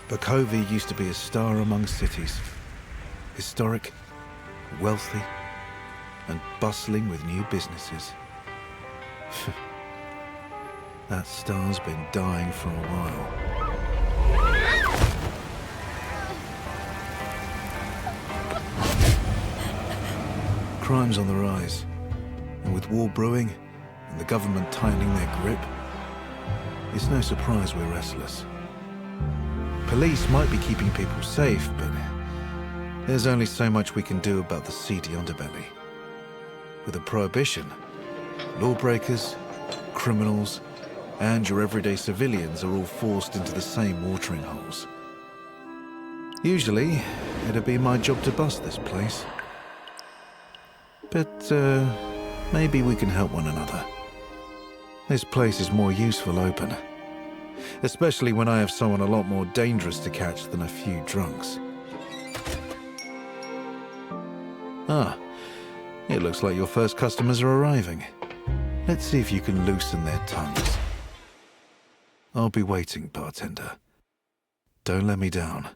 Bakovia used to be a star among cities. Historic, wealthy, and bustling with new businesses. That star's been dying for a while. Crime's on the rise, and with war brewing and the government tightening their grip, it's no surprise we're restless. Police might be keeping people safe, but there's only so much we can do about the seedy underbelly. With a prohibition, lawbreakers, criminals, and your everyday civilians are all forced into the same watering holes. Usually, it'd be my job to bust this place. But, maybe we can help one another. This place is more useful open. Especially when I have someone a lot more dangerous to catch than a few drunks. Ah, it looks like your first customers are arriving. Let's see if you can loosen their tongues. I'll be waiting, bartender. Don't let me down.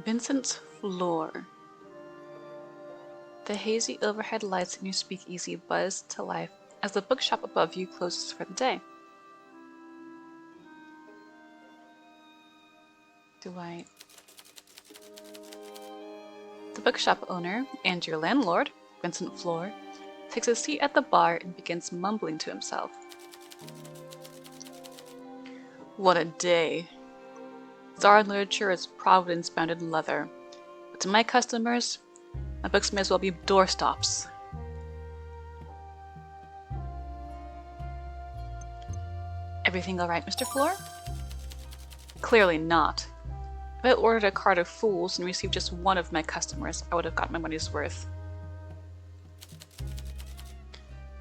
Vincent's floor. The hazy overhead lights in your speakeasy buzz to life as the bookshop above you closes for the day. The bookshop owner and your landlord, Vincent Floor, takes a seat at the bar and begins mumbling to himself. What a day. Czar literature is Providence-bounded leather, but to my customers, my books may as well be doorstops. Everything all right, Mr. Floor? Clearly not. If I ordered a cart of fools and received just one of my customers, I would have got my money's worth.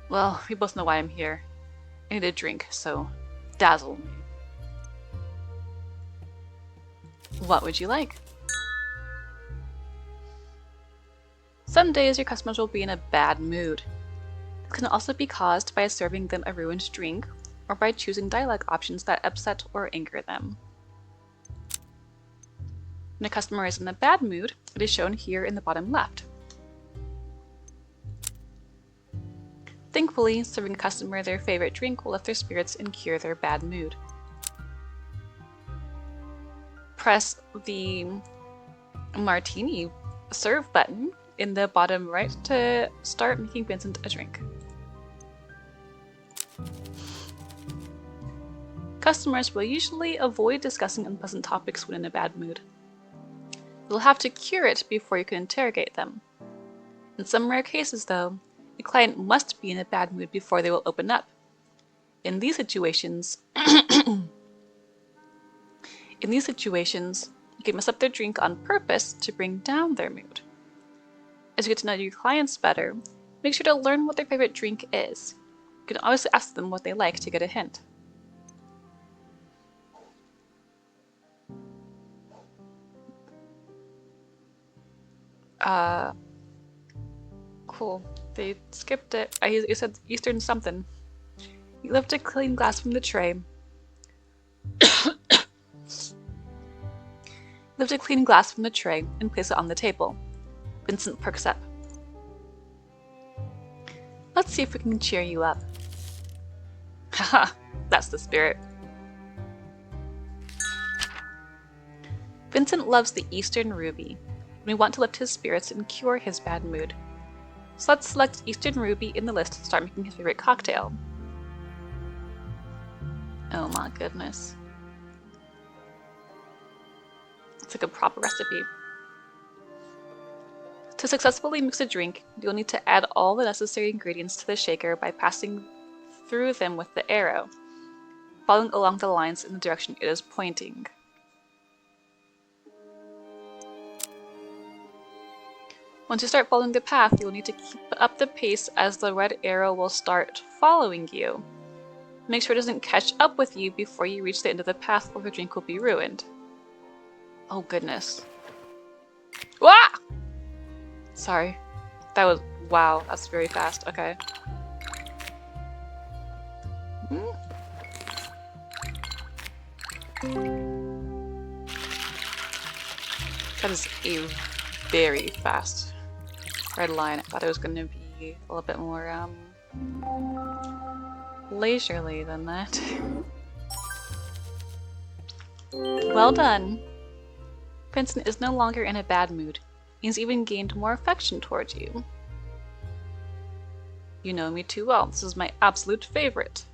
Well, we both know why I'm here. I need a drink, so dazzle me. What would you like? Some days your customers will be in a bad mood. It can also be caused by serving them a ruined drink or by choosing dialogue options that upset or anger them. When a customer is in a bad mood, it is shown here in the bottom left. Thankfully, serving a customer their favorite drink will lift their spirits and cure their bad mood. Press the martini serve button in the bottom right to start making Vincent a drink. Customers will usually avoid discussing unpleasant topics when in a bad mood. You'll have to cure it before you can interrogate them. In some rare cases, though, the client must be in a bad mood before they will open up. In these situations, you can mess up their drink on purpose to bring down their mood. As you get to know your clients better, make sure to learn what their favorite drink is. You can always ask them what they like to get a hint. Cool. They skipped it. You said Eastern something. You lift a clean glass from the tray. Lift a clean glass from the tray and place it on the table. Vincent perks up. Let's see if we can cheer you up. Haha, that's the spirit. Vincent loves the Eastern Ruby, and we want to lift his spirits and cure his bad mood. So let's select Eastern Ruby in the list to start making his favorite cocktail. Oh my goodness. It's like a proper recipe. To successfully mix a drink, you'll need to add all the necessary ingredients to the shaker by passing through them with the arrow, following along the lines in the direction it is pointing. Once you start following the path, you'll need to keep up the pace as the red arrow will start following you. Make sure it doesn't catch up with you before you reach the end of the path or the drink will be ruined. Oh goodness. Wah! Sorry. That was... wow, that's very fast. Okay. That is a very fast red line. I thought it was going to be a little bit more leisurely than that. Well done. Vincent is no longer in a bad mood. He's even gained more affection towards you. You know me too well. This is my absolute favorite.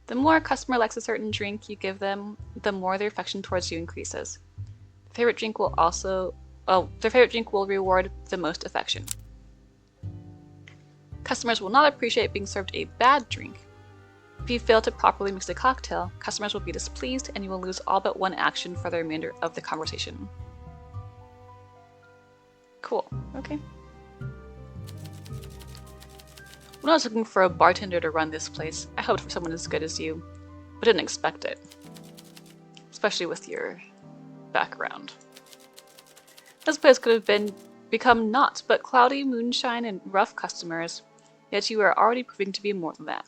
The more a customer likes a certain drink you give them, the more their affection towards you increases. Their favorite drink will reward the most affection. Customers will not appreciate being served a bad drink. If you fail to properly mix a cocktail, customers will be displeased and you will lose all but one action for the remainder of the conversation. Cool. Okay. When I was looking for a bartender to run this place, I hoped for someone as good as you, but didn't expect it. Especially with your background. This place could have become naught but cloudy moonshine and rough customers, yet you are already proving to be more than that.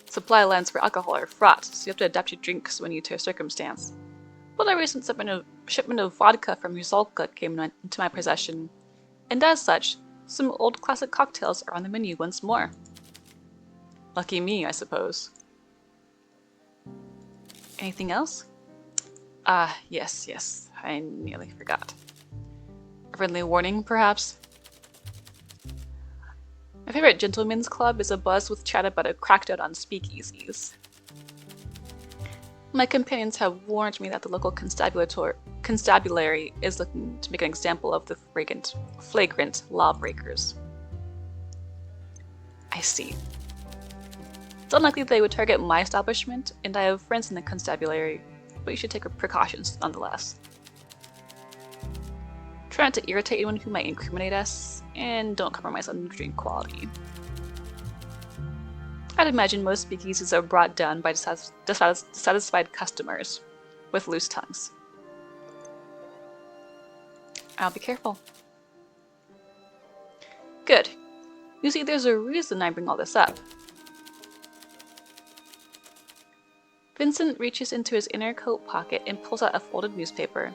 Supply lines for alcohol are fraught, so you have to adapt your drinks when you to a circumstance. But a recent shipment of vodka from Yuzolka came into my possession, and as such, some old classic cocktails are on the menu once more. Lucky me, I suppose. Anything else? Yes, I nearly forgot. A friendly warning, perhaps? My favorite gentlemen's club is abuzz with chat about a crackdown on speakeasies. My companions have warned me that the local constabulary is looking to make an example of the flagrant lawbreakers. I see. It's unlikely they would target my establishment, and I have friends in the constabulary, but you should take precautions nonetheless. Try not to irritate anyone who might incriminate us, and don't compromise on drink quality. I'd imagine most speakeasies are brought down by dissatisfied customers with loose tongues. I'll be careful. Good. You see, there's a reason I bring all this up. Vincent reaches into his inner coat pocket and pulls out a folded newspaper.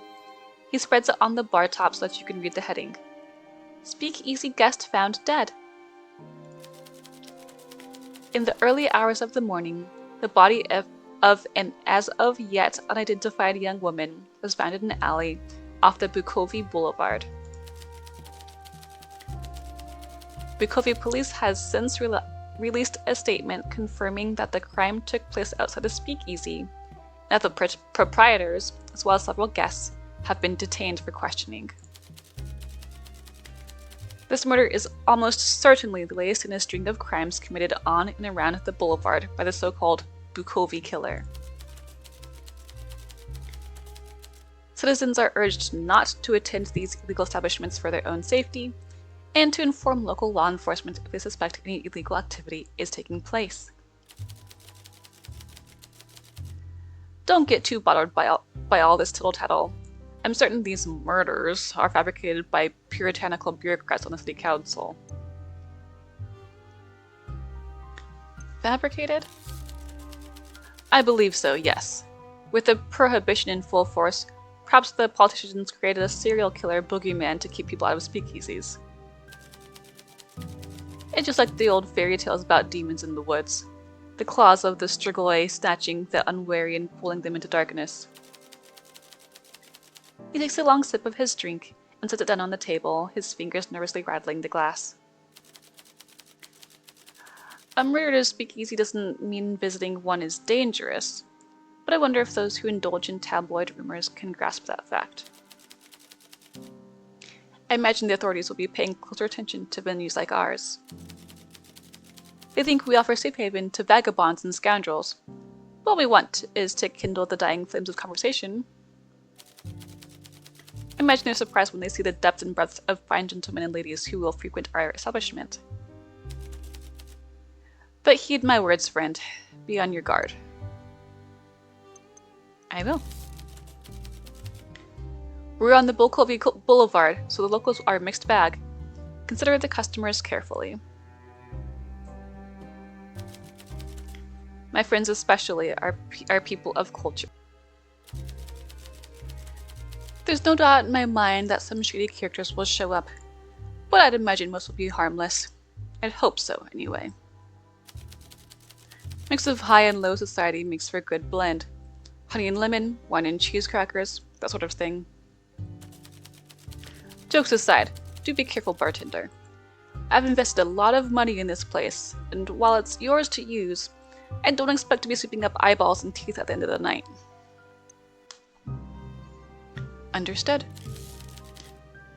He spreads it on the bar top so that you can read the heading. Speakeasy guest found dead. In the early hours of the morning, the body of an as of yet unidentified young woman was found in an alley off the Bukovi Boulevard. Bukovi police has since released a statement confirming that the crime took place outside a speakeasy, and that the proprietors, as well as several guests, have been detained for questioning. This murder is almost certainly the latest in a string of crimes committed on and around the boulevard by the so-called Bukovi killer. Citizens are urged not to attend these illegal establishments for their own safety, and to inform local law enforcement if they suspect any illegal activity is taking place. Don't get too bothered by all this tittle-tattle. I'm certain these murders are fabricated by puritanical bureaucrats on the city council. Fabricated? I believe so, yes. With the prohibition in full force, perhaps the politicians created a serial killer boogeyman to keep people out of speakeasies. It's just like the old fairy tales about demons in the woods. The claws of the Strigoi snatching the unwary and pulling them into darkness. He takes a long sip of his drink and sets it down on the table, his fingers nervously rattling the glass. A murder speakeasy doesn't mean visiting one is dangerous, but I wonder if those who indulge in tabloid rumors can grasp that fact. I imagine the authorities will be paying closer attention to venues like ours. They think we offer safe haven to vagabonds and scoundrels. What we want is to kindle the dying flames of conversation. I imagine they're surprised when they see the depth and breadth of fine gentlemen and ladies who will frequent our establishment. But heed my words, friend. Be on your guard. I will. We're on the Bulkovi Boulevard, so the locals are a mixed bag. Consider the customers carefully. My friends especially are people of culture. There's no doubt in my mind that some shady characters will show up, but I'd imagine most will be harmless. I'd hope so, anyway. Mix of high and low society makes for a good blend. Honey and lemon, wine and cheese crackers, that sort of thing. Jokes aside, do be careful, bartender. I've invested a lot of money in this place, and while it's yours to use, I don't expect to be sweeping up eyeballs and teeth at the end of the night. Understood.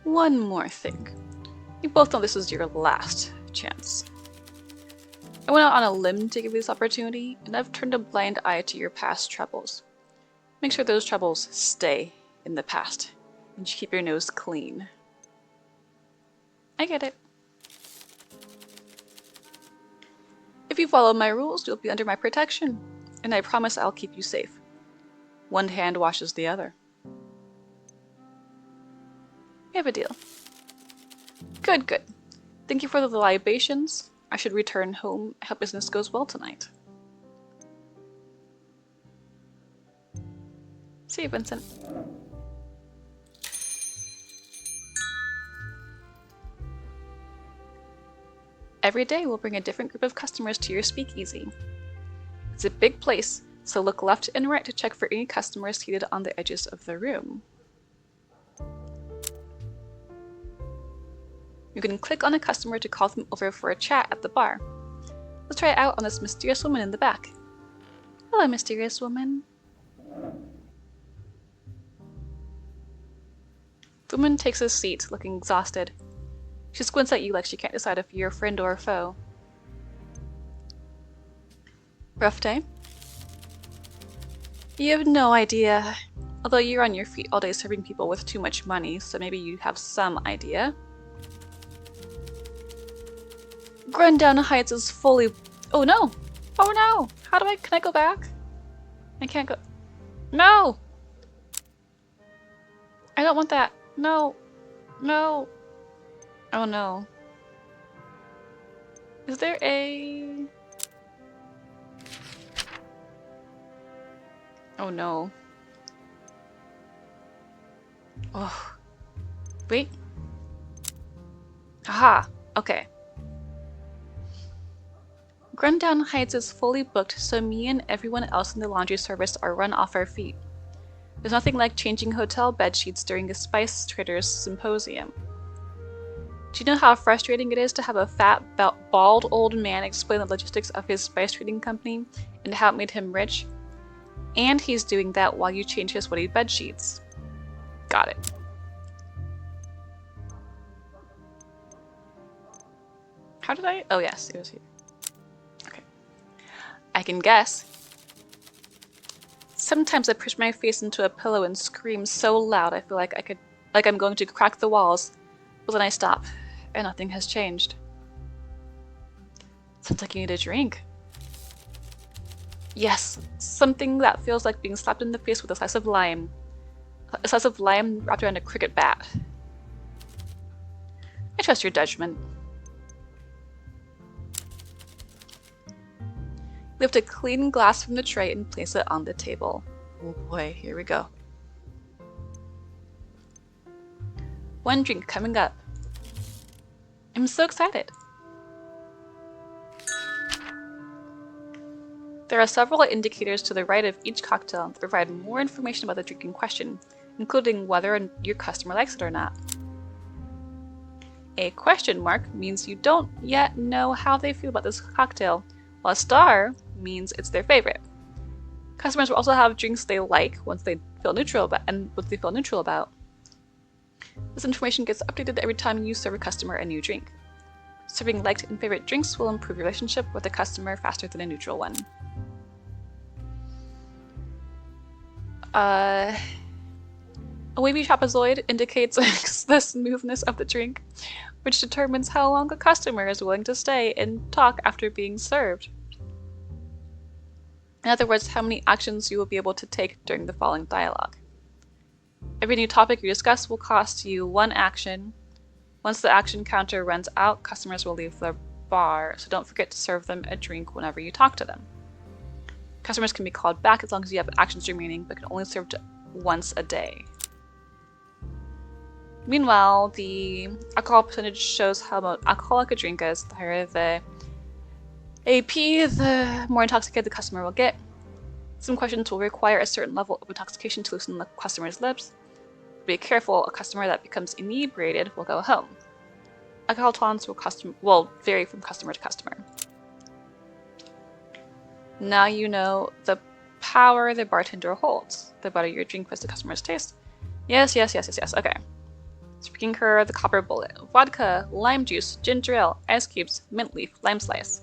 One more thing. You both know this is your last chance. I went out on a limb to give you this opportunity, and I've turned a blind eye to your past troubles. Make sure those troubles stay in the past, and you keep your nose clean. I get it. If you follow my rules, you'll be under my protection, and I promise I'll keep you safe. One hand washes the other. We have a deal. Good, good. Thank you for the libations. I should return home. I hope business goes well tonight. See you, Vincent. Every day we'll bring a different group of customers to your speakeasy. It's a big place, so look left and right to check for any customers seated on the edges of the room. You can click on a customer to call them over for a chat at the bar. Let's try it out on this mysterious woman in the back. Hello, mysterious woman. The woman takes a seat, looking exhausted. She squints at you like she can't decide if you're a friend or a foe. Rough day? You have no idea. Although you're on your feet all day serving people with too much money, so maybe you have some idea. Grundown Heights is fully... Oh no! Oh no! Can I go back? I can't go... No! I don't want that. No. No. Oh no. Is there a... Oh no. Oh. Wait. Aha! Okay. Grundown Heights is fully booked, so me and everyone else in the laundry service are run off our feet. There's nothing like changing hotel bed sheets during a spice traders symposium. Do you know how frustrating it is to have a fat, bald old man explain the logistics of his spice trading company and how it made him rich? And he's doing that while you change his sweaty bed sheets. Got it. How did I? Oh yes, it was here. Okay. I can guess. Sometimes I push my face into a pillow and scream so loud I feel like I'm going to crack the walls, but then I stop, and nothing has changed. Sounds like you need a drink. Yes, something that feels like being slapped in the face with a slice of lime. A slice of lime wrapped around a cricket bat. I trust your judgment. Lift a clean glass from the tray and place it on the table. Oh boy, here we go. One drink coming up. I'm so excited. There are several indicators to the right of each cocktail that provide more information about the drink in question, including whether your customer likes it or not. A question mark means you don't yet know how they feel about this cocktail, while a star means it's their favorite. Customers will also have drinks they like once they feel neutral about. This information gets updated every time you serve a customer a new drink. Serving liked and favorite drinks will improve your relationship with the customer faster than a neutral one. A wavy trapezoid indicates the smoothness of the drink, which determines how long a customer is willing to stay and talk after being served. In other words, how many actions you will be able to take during the following dialogue. Every new topic you discuss will cost you 1 action. Once the action counter runs out, customers will leave the bar, so don't forget to serve them a drink whenever you talk to them. Customers can be called back as long as you have actions remaining, but can only serve once a day. Meanwhile, the alcohol percentage shows how alcoholic a drink is. The higher the AP, the more intoxicated the customer will get. Some questions will require a certain level of intoxication to loosen the customer's lips. Be careful, a customer that becomes inebriated will go home. Alcohol tolerance will vary from customer to customer. Now you know the power the bartender holds. The better your drink fits the customer's taste. Yes. Okay. Speaking her, the copper bullet. Vodka, lime juice, ginger ale, ice cubes, mint leaf, lime slice.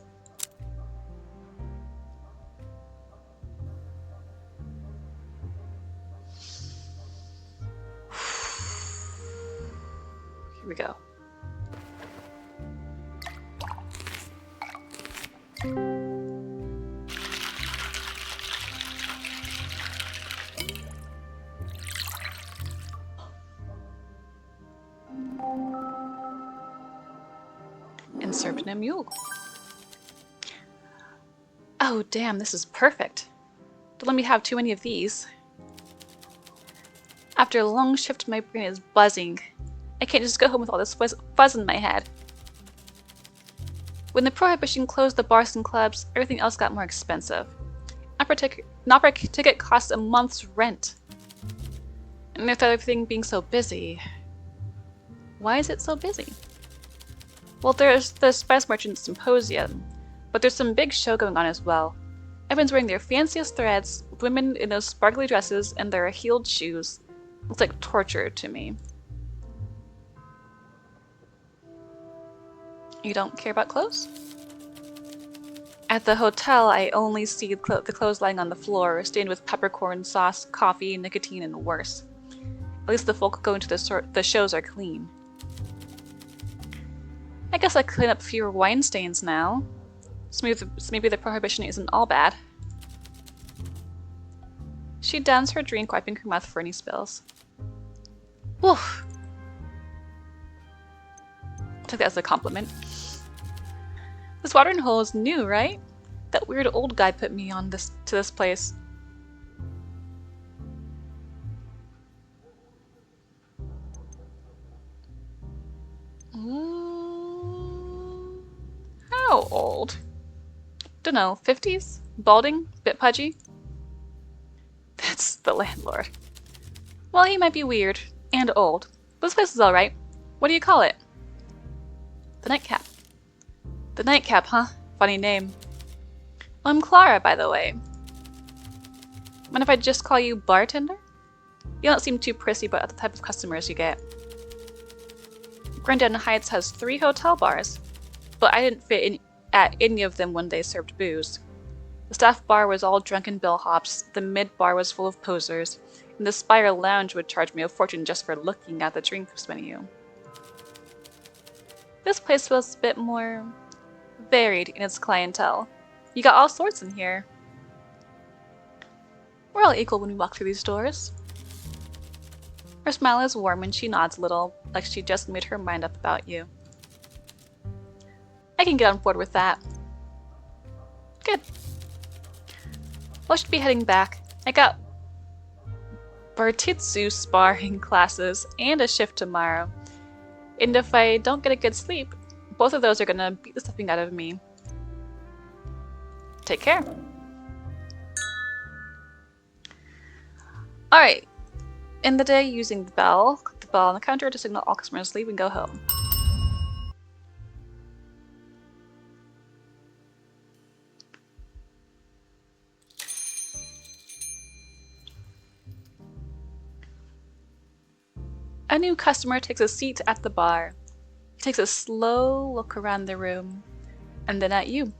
Here we go. And served in a mule. Oh damn, this is perfect. Don't let me have too many of these. After a long shift, my brain is buzzing. I can't just go home with all this fuzz in my head. When the prohibition closed the bars and clubs, everything else got more expensive. An opera ticket costs a month's rent. And with everything being so busy, why is it so busy? Well, there's the Spice Merchant Symposium, but there's some big show going on as well. Everyone's wearing their fanciest threads, women in those sparkly dresses and their heeled shoes. Looks like torture to me. You don't care about clothes? At the hotel, I only see the clothes lying on the floor, stained with peppercorn sauce, coffee, nicotine, and worse. At least the folk going to the shows are clean. I guess I clean up fewer wine stains now. So maybe the prohibition isn't all bad. She downs her drink, wiping her mouth for any spills. Woof! I took that as a compliment. This watering hole is new, right? That weird old guy put me on to this place. How old? Dunno, 50s? Balding? Bit pudgy? That's the landlord. Well, he might be weird. And old. But this place is alright. What do you call it? The Nightcap. The Nightcap, huh? Funny name. Well, I'm Clara, by the way. Mind if I just call you bartender? You don't seem too prissy about the type of customers you get. Grandin Heights has 3 hotel bars, but I didn't fit in at any of them when they served booze. The staff bar was all drunken bellhops, the mid bar was full of posers, and the Spire Lounge would charge me a fortune just for looking at the drinks menu. This place was a bit more varied in its clientele. You got all sorts in here. We're all equal when we walk through these doors. Her smile is warm and she nods a little, like she just made her mind up about you. I can get on board with that. Good. Well, I should be heading back. I got Bartitsu sparring classes and a shift tomorrow. And if I don't get a good sleep, both of those are gonna beat the stuffing out of me. Take care. Alright. In the day, using the bell, click the bell on the counter to signal all customers leave and go home. A new customer takes a seat at the bar. He takes a slow look around the room, and then at you.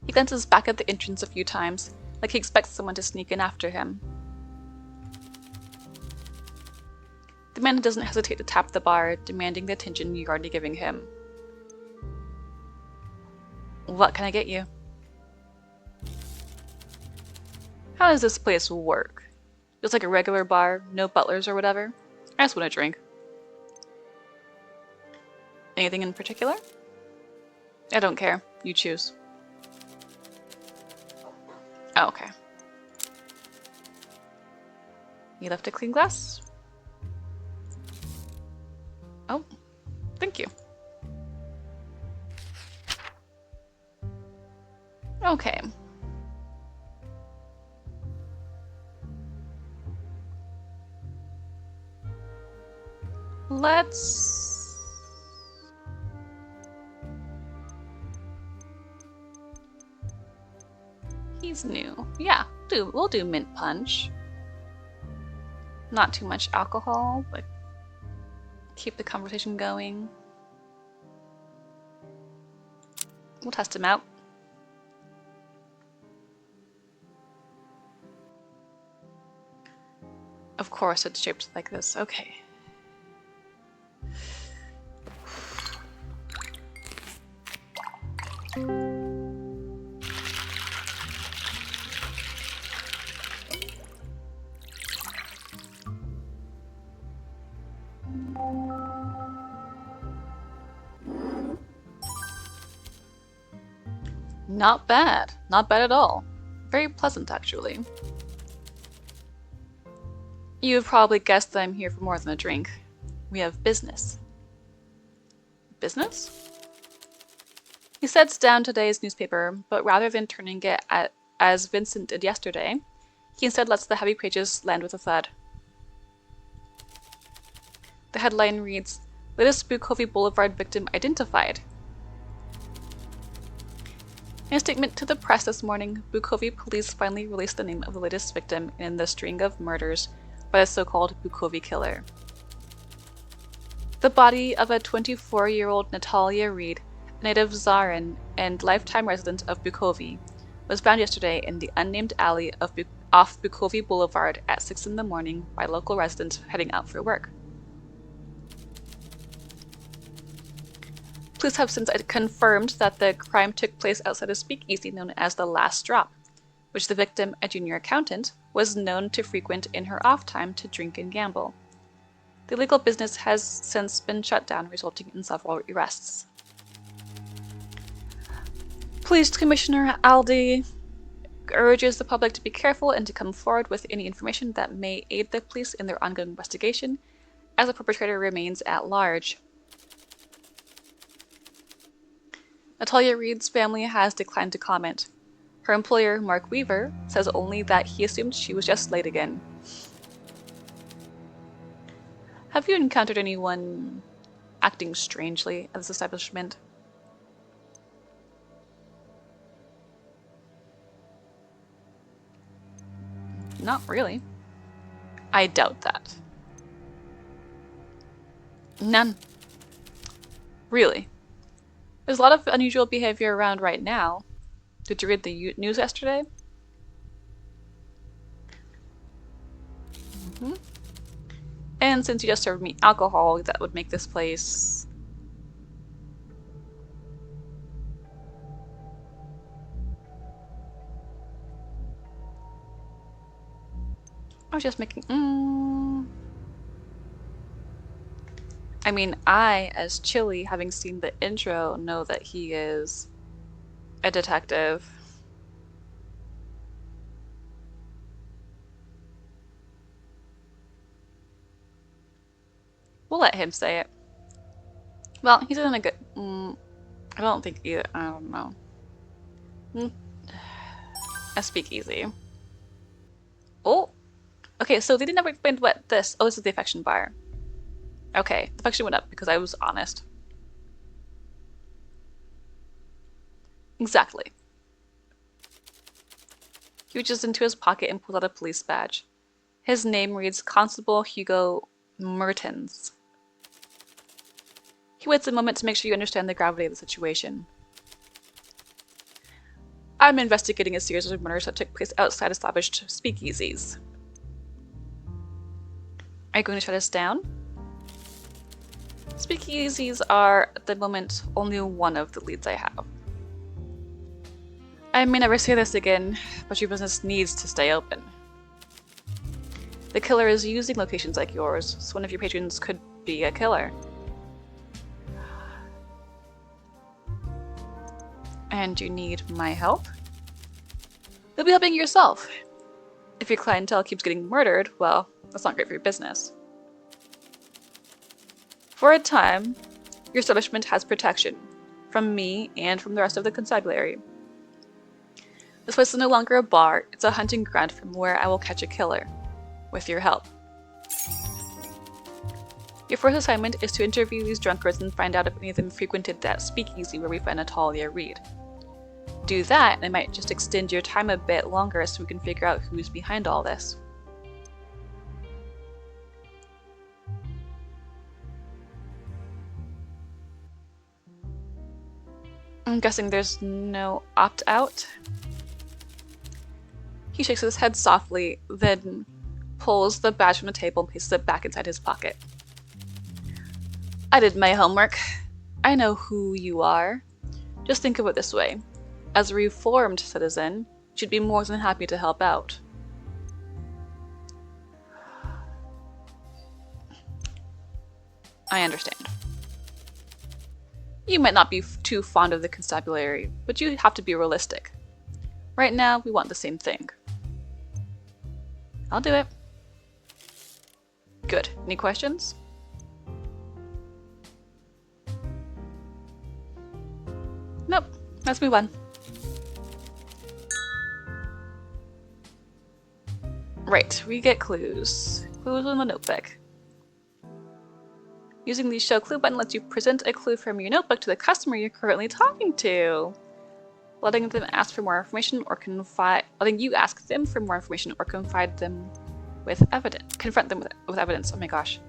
He glances back at the entrance a few times, like he expects someone to sneak in after him. The man doesn't hesitate to tap the bar, demanding the attention you're already giving him. What can I get you? How does this place work? Just like a regular bar, no butlers or whatever? I just want a drink. Anything in particular? I don't care. You choose. Oh, okay. You left a clean glass? Oh, thank you. Okay. Let's... He's new. Yeah, we'll do mint punch. Not too much alcohol, but keep the conversation going. We'll test him out. Of course it's shaped like this. Okay. Not bad. Not bad at all. Very pleasant, actually. You've probably guessed that I'm here for more than a drink. We have business. Business? He sets down today's newspaper, but rather than turning it as Vincent did yesterday, he instead lets the heavy pages land with a thud. The headline reads, "Latest Bukovi Boulevard victim identified." In a statement to the press this morning, Bukovi police finally released the name of the latest victim in the string of murders by the so-called Bukovi killer. The body of a 24-year-old Natalia Reed, a native Zarin and lifetime resident of Bukovi, was found yesterday in the unnamed alley off Bukovi Boulevard at 6 in the morning by local residents heading out for work. Police have since confirmed that the crime took place outside a speakeasy known as the Last Drop, which the victim, a junior accountant, was known to frequent in her off time to drink and gamble. The illegal business has since been shut down, resulting in several arrests. Police Commissioner Aldi urges the public to be careful and to come forward with any information that may aid the police in their ongoing investigation, as the perpetrator remains at large. Natalia Reed's family has declined to comment. Her employer, Mark Weaver, says only that he assumed she was just late again. Have you encountered anyone acting strangely at this establishment? Not really. I doubt that. None. Really. There's a lot of unusual behavior around right now. Did you read the news yesterday? Mm-hmm. And since you just served me alcohol, that would make this place... I was just making... I mean, I, as Chili, having seen the intro, know that he is a detective. We'll let him say it. Well, he's in a good... I don't think either... I don't know. A speakeasy. Oh! Okay, so they didn't ever explain what this... Oh, this is the affection bar. Okay, the affection went up because I was honest. Exactly. He reaches into his pocket and pulls out a police badge. His name reads Constable Hugo Mertens. He waits a moment to make sure you understand the gravity of the situation. I'm investigating a series of murders that took place outside established speakeasies. Are you going to shut us down? Speakeasies are, at the moment, only one of the leads I have. I may never say this again, but your business needs to stay open. The killer is using locations like yours, so one of your patrons could be a killer. And you need my help? You'll be helping yourself. If your clientele keeps getting murdered, well, that's not great for your business. For a time, your establishment has protection from me and from the rest of the constabulary. This place is no longer a bar, it's a hunting ground from where I will catch a killer, with your help. Your first assignment is to interview these drunkards and find out if any of them frequented that speakeasy where we found Natalia Reed. Do that, and I might just extend your time a bit longer so we can figure out who's behind all this. I'm guessing there's no opt-out? He shakes his head softly, then pulls the badge from the table and places it back inside his pocket. I did my homework. I know who you are. Just think of it this way. As a reformed citizen, you should be more than happy to help out. I understand. You might not be too fond of the constabulary, but you have to be realistic. Right now, we want the same thing. I'll do it. Good. Any questions? Nope. Let's move on. Right, we get clues. Clues in the notebook. Using the show clue button lets you present a clue from your notebook to the customer you're currently talking to. Letting them ask for more information or letting you ask them for more information or confront them with evidence. With evidence. Oh my gosh.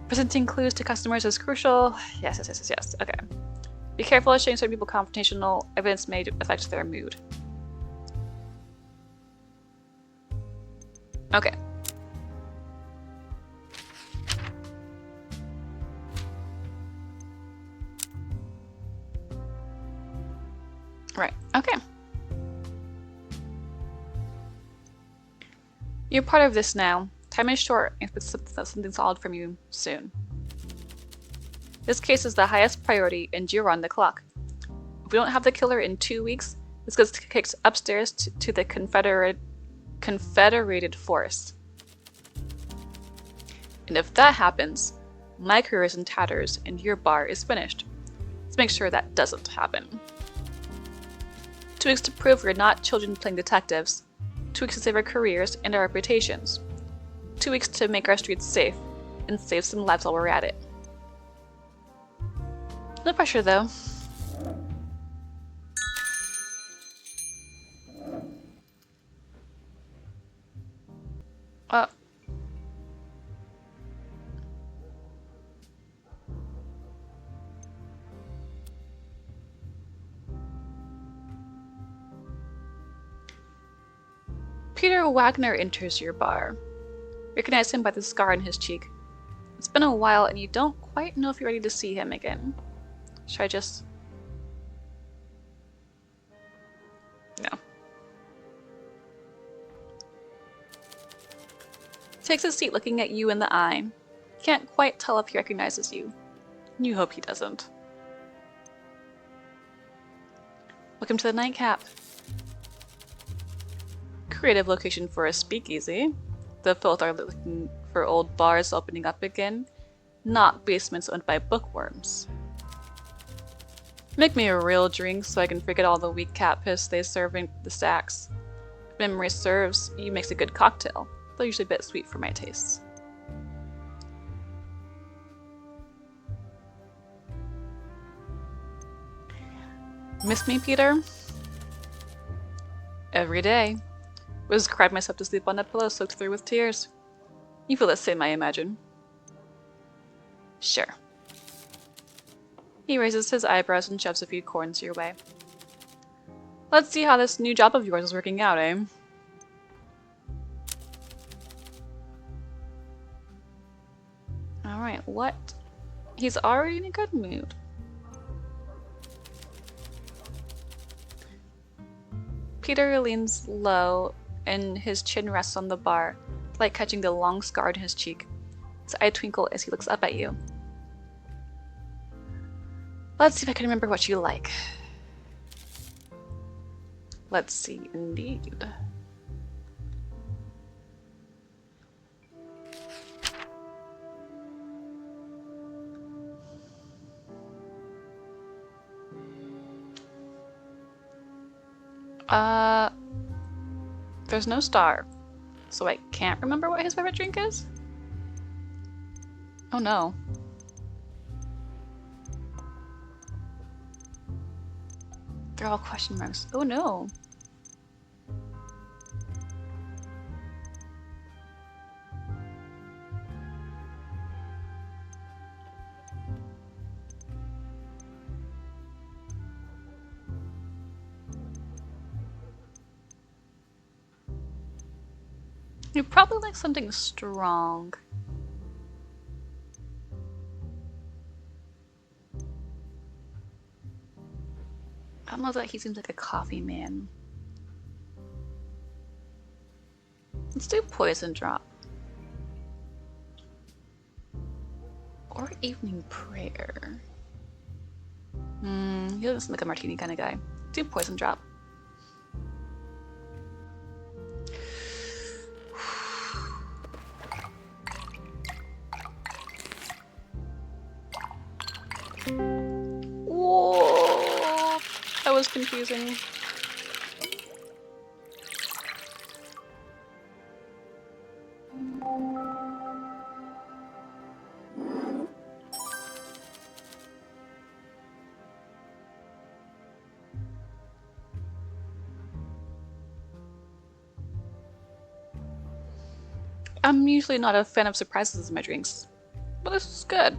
Presenting clues to customers is crucial. Yes. Okay. Be careful of showing certain people confrontational evidence may affect their mood. Okay. Right, okay. You're part of this now. Time is short, and expect something solid from you soon. This case is the highest priority, and you're on the clock. If we don't have the killer in 2 weeks, this gets kicked upstairs to the Confederated Force. And if that happens, my career is in tatters, and your bar is finished. Let's make sure that doesn't happen. 2 weeks to prove we're not children playing detectives. 2 weeks to save our careers and our reputations. 2 weeks to make our streets safe and save some lives while we're at it. No pressure though. Peter Wagner enters your bar. Recognize him by the scar on his cheek. It's been a while and you don't quite know if you're ready to see him again. Should I just... No. He takes his seat looking at you in the eye. Can't quite tell if he recognizes you. You hope he doesn't. Welcome to the Nightcap. Creative location for a speakeasy. The filth are looking for old bars opening up again, not basements owned by bookworms. Make me a real drink so I can forget all the weak cat piss they serve in the stacks. If memory serves, you makes a good cocktail. They're usually a bit sweet for my tastes. Miss me, Peter? Every day. Was cried myself to sleep on that pillow soaked through with tears. You feel the same, I imagine. Sure. He raises his eyebrows and shoves a few corns your way. Let's see how this new job of yours is working out, eh? Alright, what? He's already in a good mood. Peter leans low and his chin rests on the bar, like catching the long scar on his cheek. His eye twinkle as he looks up at you. Let's see if I can remember what you like. Let's see, indeed. There's no star, so I can't remember what his favorite drink is? Oh no. They're all question marks. Oh no. You probably like something strong. I don't know that he seems like a coffee man. Let's do poison drop. Or evening prayer. He doesn't seem like a martini kind of guy. Do poison drop. Whoa, that was confusing. I'm usually not a fan of surprises in my drinks, but this is good.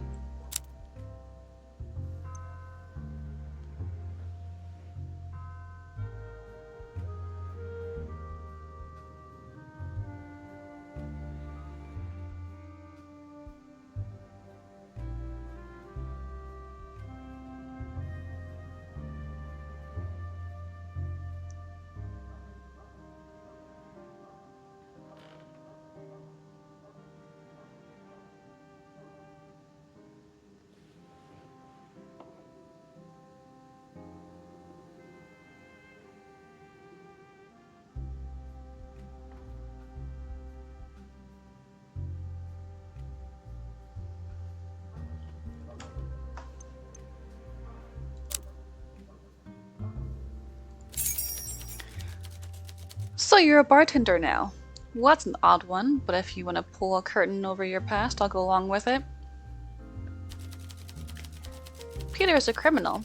So you're a bartender now. Well, that's an odd one, but if you want to pull a curtain over your past, I'll go along with it. Peter is a criminal.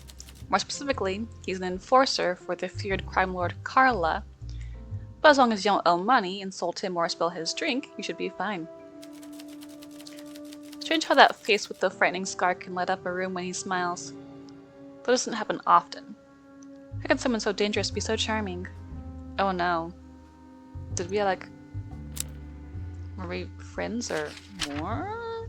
More specifically, he's an enforcer for the feared crime lord Carla. But as long as you don't owe money, insult him, or spill his drink, you should be fine. Strange how that face with the frightening scar can light up a room when he smiles. That doesn't happen often. How can someone so dangerous be so charming? Oh no. Did we were we friends or more?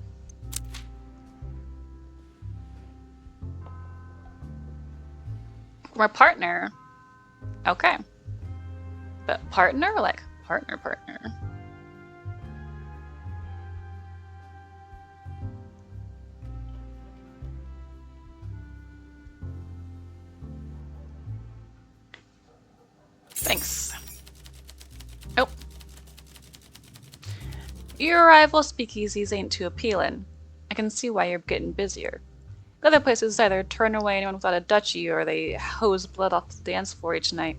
We're a partner. Okay. But partner? Like partner. Thanks. Oh. Your rival speakeasies ain't too appealing. I can see why you're getting busier. The other places either turn away anyone without a duchy or they hose blood off the dance floor each night.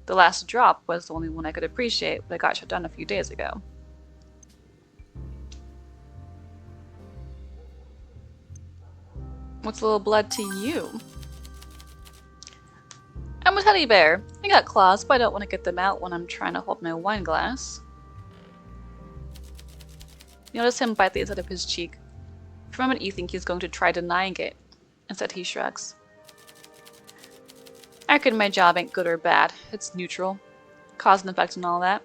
The last drop was the only one I could appreciate, but it got shut down a few days ago. What's a little blood to you? I'm a teddy bear. I got claws, but I don't want to get them out when I'm trying to hold my wine glass. You notice him bite the inside of his cheek. For a moment you think he's going to try denying it. Instead he shrugs. I reckon my job ain't good or bad. It's neutral. Cause and effect and all that.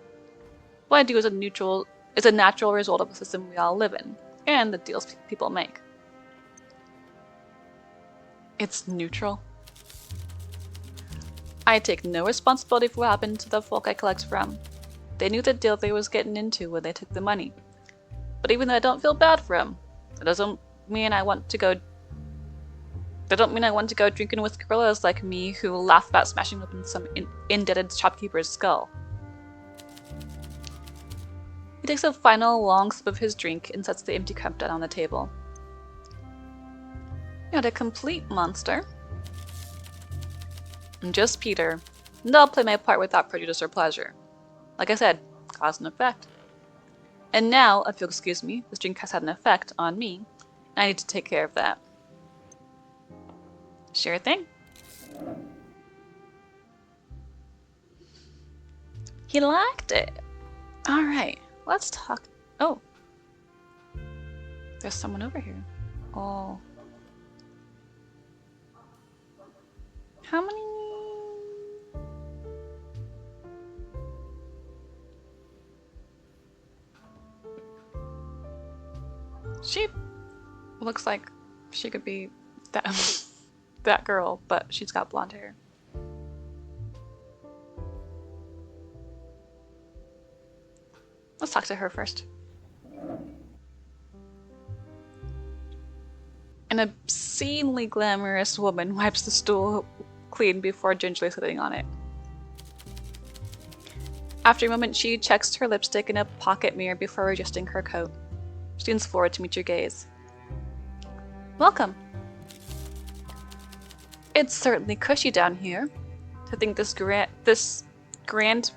What I do is a natural result of the system we all live in, and the deals people make. It's neutral. I take no responsibility for what happened to the folk I collect from. They knew the deal they was getting into when they took the money. But even though I don't feel bad for them, that doesn't mean I want to go drinking with gorillas like me who laugh about smashing open some indebted shopkeeper's skull. He takes a final long sip of his drink and sets the empty cup down on the table. You're not a complete monster. I'm just Peter, and I'll play my part without prejudice or pleasure. Like I said, cause and effect. And now, if you'll excuse me, this drink has had an effect on me, and I need to take care of that. Sure thing. He liked it. Alright, let's talk. Oh. There's someone over here. Oh. How many? She looks like she could be that, that girl, but she's got blonde hair. Let's talk to her first. An obscenely glamorous woman wipes the stool clean before gingerly sitting on it. After a moment, she checks her lipstick in a pocket mirror before adjusting her coat. She leans forward to meet your gaze. Welcome. It's certainly cushy down here. To think this grand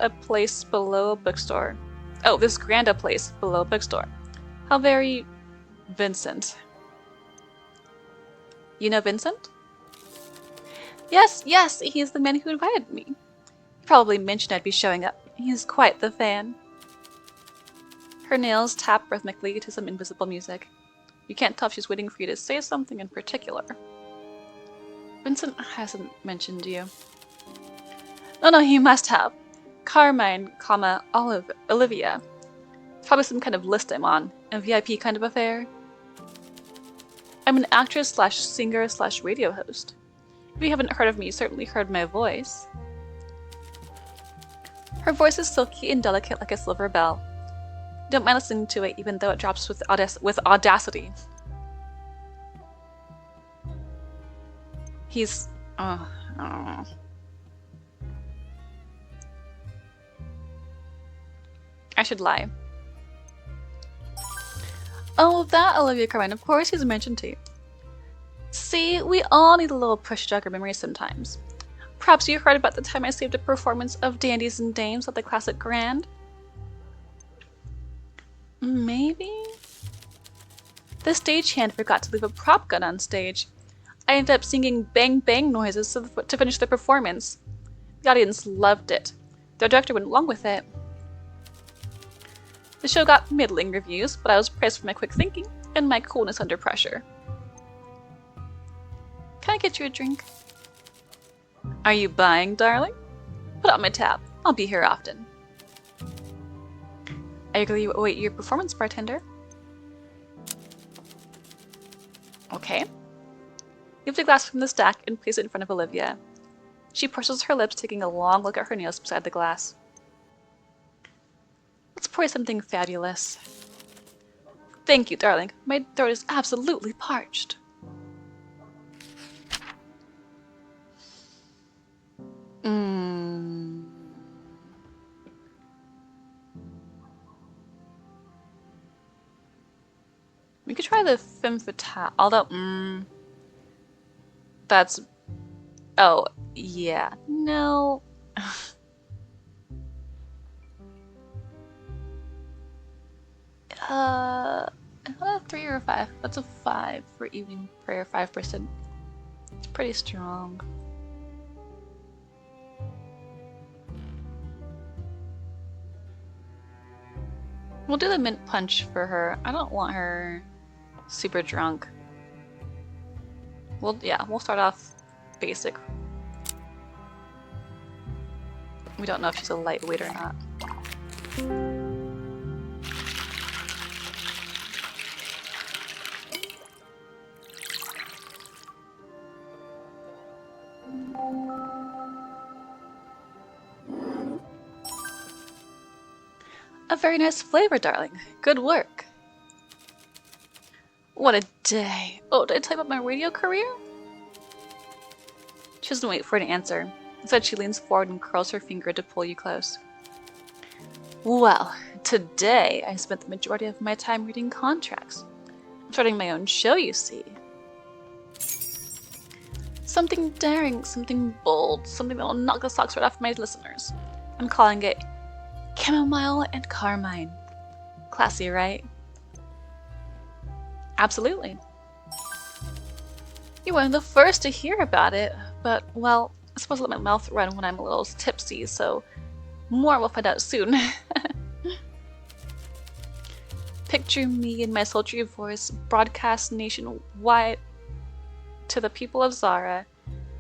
a place below a bookstore. Oh, this grand a place below a bookstore. How very Vincent. You know Vincent? Yes, he's the man who invited me. He probably mentioned I'd be showing up. He's quite the fan. Her nails tap rhythmically to some invisible music. You can't tell if she's waiting for you to say something in particular. Vincent hasn't mentioned you. No, he must have. Carmine, Olivia. It's probably some kind of list I'm on. A VIP kind of affair. I'm an actress slash singer slash radio host. If you haven't heard of me, you certainly heard my voice. Her voice is silky and delicate like a silver bell. You don't mind listening to it even though it drops with audacity. He's... oh. I should lie. Oh, that Olivia Carmine, of course he's mentioned to you. See, we all need a little push to jog our memories sometimes. Perhaps you heard about the time I saved a performance of Dandies and Dames at the Classic Grand? Maybe? The stagehand forgot to leave a prop gun on stage. I ended up singing bang bang noises to finish the performance. The audience loved it. The director went along with it. The show got middling reviews, but I was praised for my quick thinking and my coolness under pressure. Can I get you a drink? Are you buying, darling? Put it on my tab. I'll be here often. I eagerly await your performance, bartender. Okay. Lift a glass from the stack and place it in front of Olivia. She purses her lips, taking a long look at her nails beside the glass. Let's pour something fabulous. Thank you, darling. My throat is absolutely parched. We could try the femme fatale, although, that's, oh, yeah, no. Is that a 3 or a 5? That's a 5 for evening prayer, 5%. It's pretty strong. We'll do the mint punch for her. I don't want her super drunk. We'll start off basic. We don't know if she's a lightweight or not. A very nice flavor, darling. Good work. What a day. Oh, did I tell you about my radio career? She doesn't wait for an answer. Instead, she leans forward and curls her finger to pull you close. Well, today I spent the majority of my time reading contracts. I'm starting my own show, you see. Something daring, something bold, something that will knock the socks right off my listeners. I'm calling it Chamomile and Carmine. Classy, right? Absolutely. You're one of the first to hear about it, but, well, I'm supposed to let my mouth run when I'm a little tipsy, so more we'll find out soon. Picture me in my sultry voice, broadcast nationwide to the people of Zara,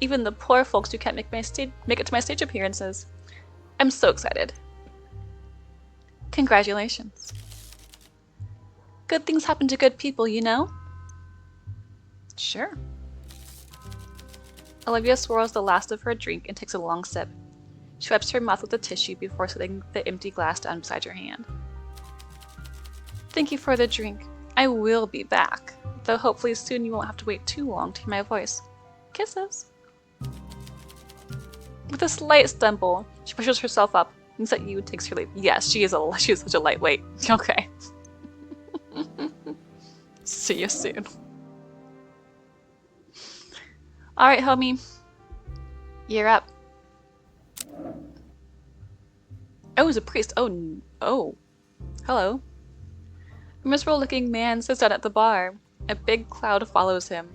even the poor folks who can't make it to my stage appearances. I'm so excited. Congratulations. Good things happen to good people, you know? Sure. Olivia swirls the last of her drink and takes a long sip. She wipes her mouth with a tissue before setting the empty glass down beside her hand. Thank you for the drink. I will be back, though hopefully soon you won't have to wait too long to hear my voice. Kisses. With a slight stumble, she pushes herself up, looks at you, and takes her leave. Yes, she is such a lightweight. Okay. See you soon. Alright, homie. You're up. Oh, he's a priest. Oh. Hello. A miserable-looking man sits down at the bar. A big cloud follows him.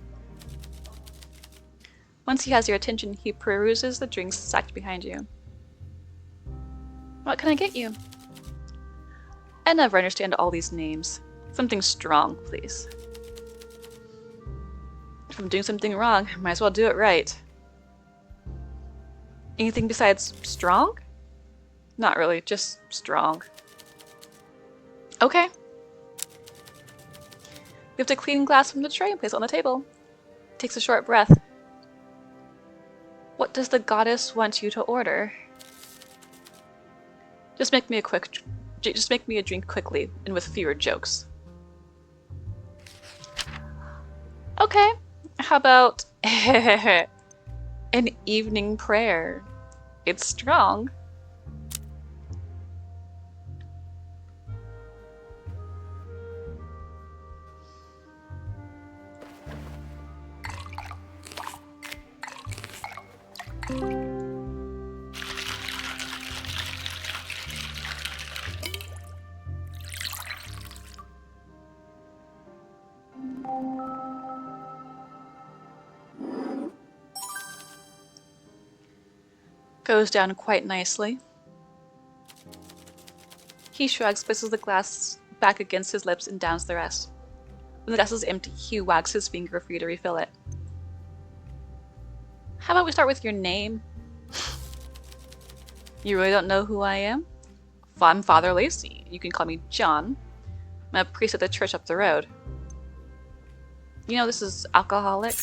Once he has your attention, he peruses the drinks stacked behind you. What can I get you? I never understand all these names. Something strong, please. If I'm doing something wrong, might as well do it right. Anything besides strong? Not really, just strong. Okay. Lift a clean glass from the tray and place it on the table. Takes a short breath. What does the goddess want you to order? Just make me a drink quickly and with fewer jokes. Okay. How about an evening prayer? It's strong. Goes down quite nicely. He shrugs, places the glass back against his lips, and downs the rest. When the glass is empty, he wags his finger for you to refill it. How about we start with your name? You really don't know who I am? I'm Father Lacey. You can call me John. I'm a priest at the church up the road. You know this is alcoholic?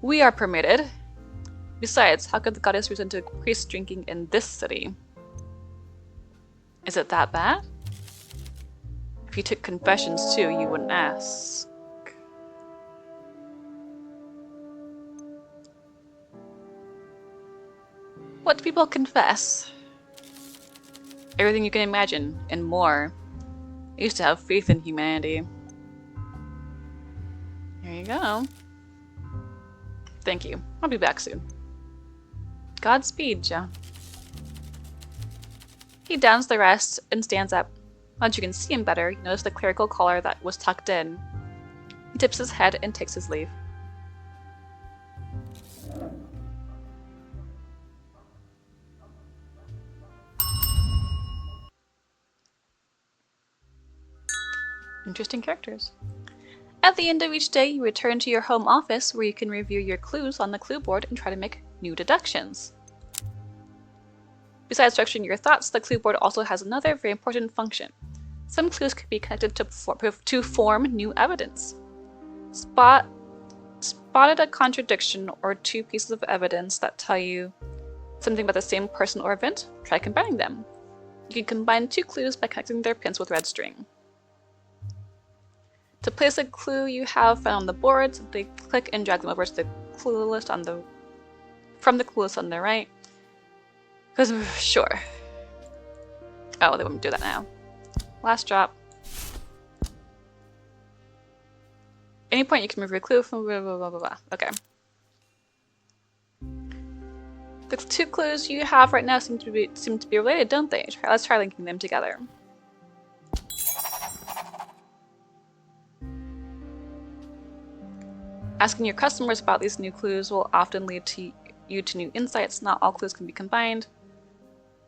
We are permitted. Besides, how could the goddess resent a priest drinking in this city? Is it that bad? If you took confessions too, you wouldn't ask. What do people confess? Everything you can imagine, and more. I used to have faith in humanity. Here you go. Thank you. I'll be back soon. Godspeed, John. He downs the rest and stands up. Once you can see him better, you notice the clerical collar that was tucked in. He tips his head and takes his leave. Interesting characters. At the end of each day, you return to your home office where you can review your clues on the clue board and try to make new deductions. Besides structuring your thoughts, the clue board also has another very important function. Some clues can be connected to form new evidence. Spotted a contradiction or two pieces of evidence that tell you something about the same person or event? Try combining them. You can combine two clues by connecting their pins with red string. To place a clue you have found on the board, simply click and drag them over to the clue list from the clue list on the right. Because sure. Oh, they won't do that now. Last drop. Any point you can move your clue from blah blah blah blah blah. Okay. The two clues you have right now seem to be related, don't they? Let's try linking them together. Asking your customers about these new clues will often lead you to new insights. Not all clues can be combined.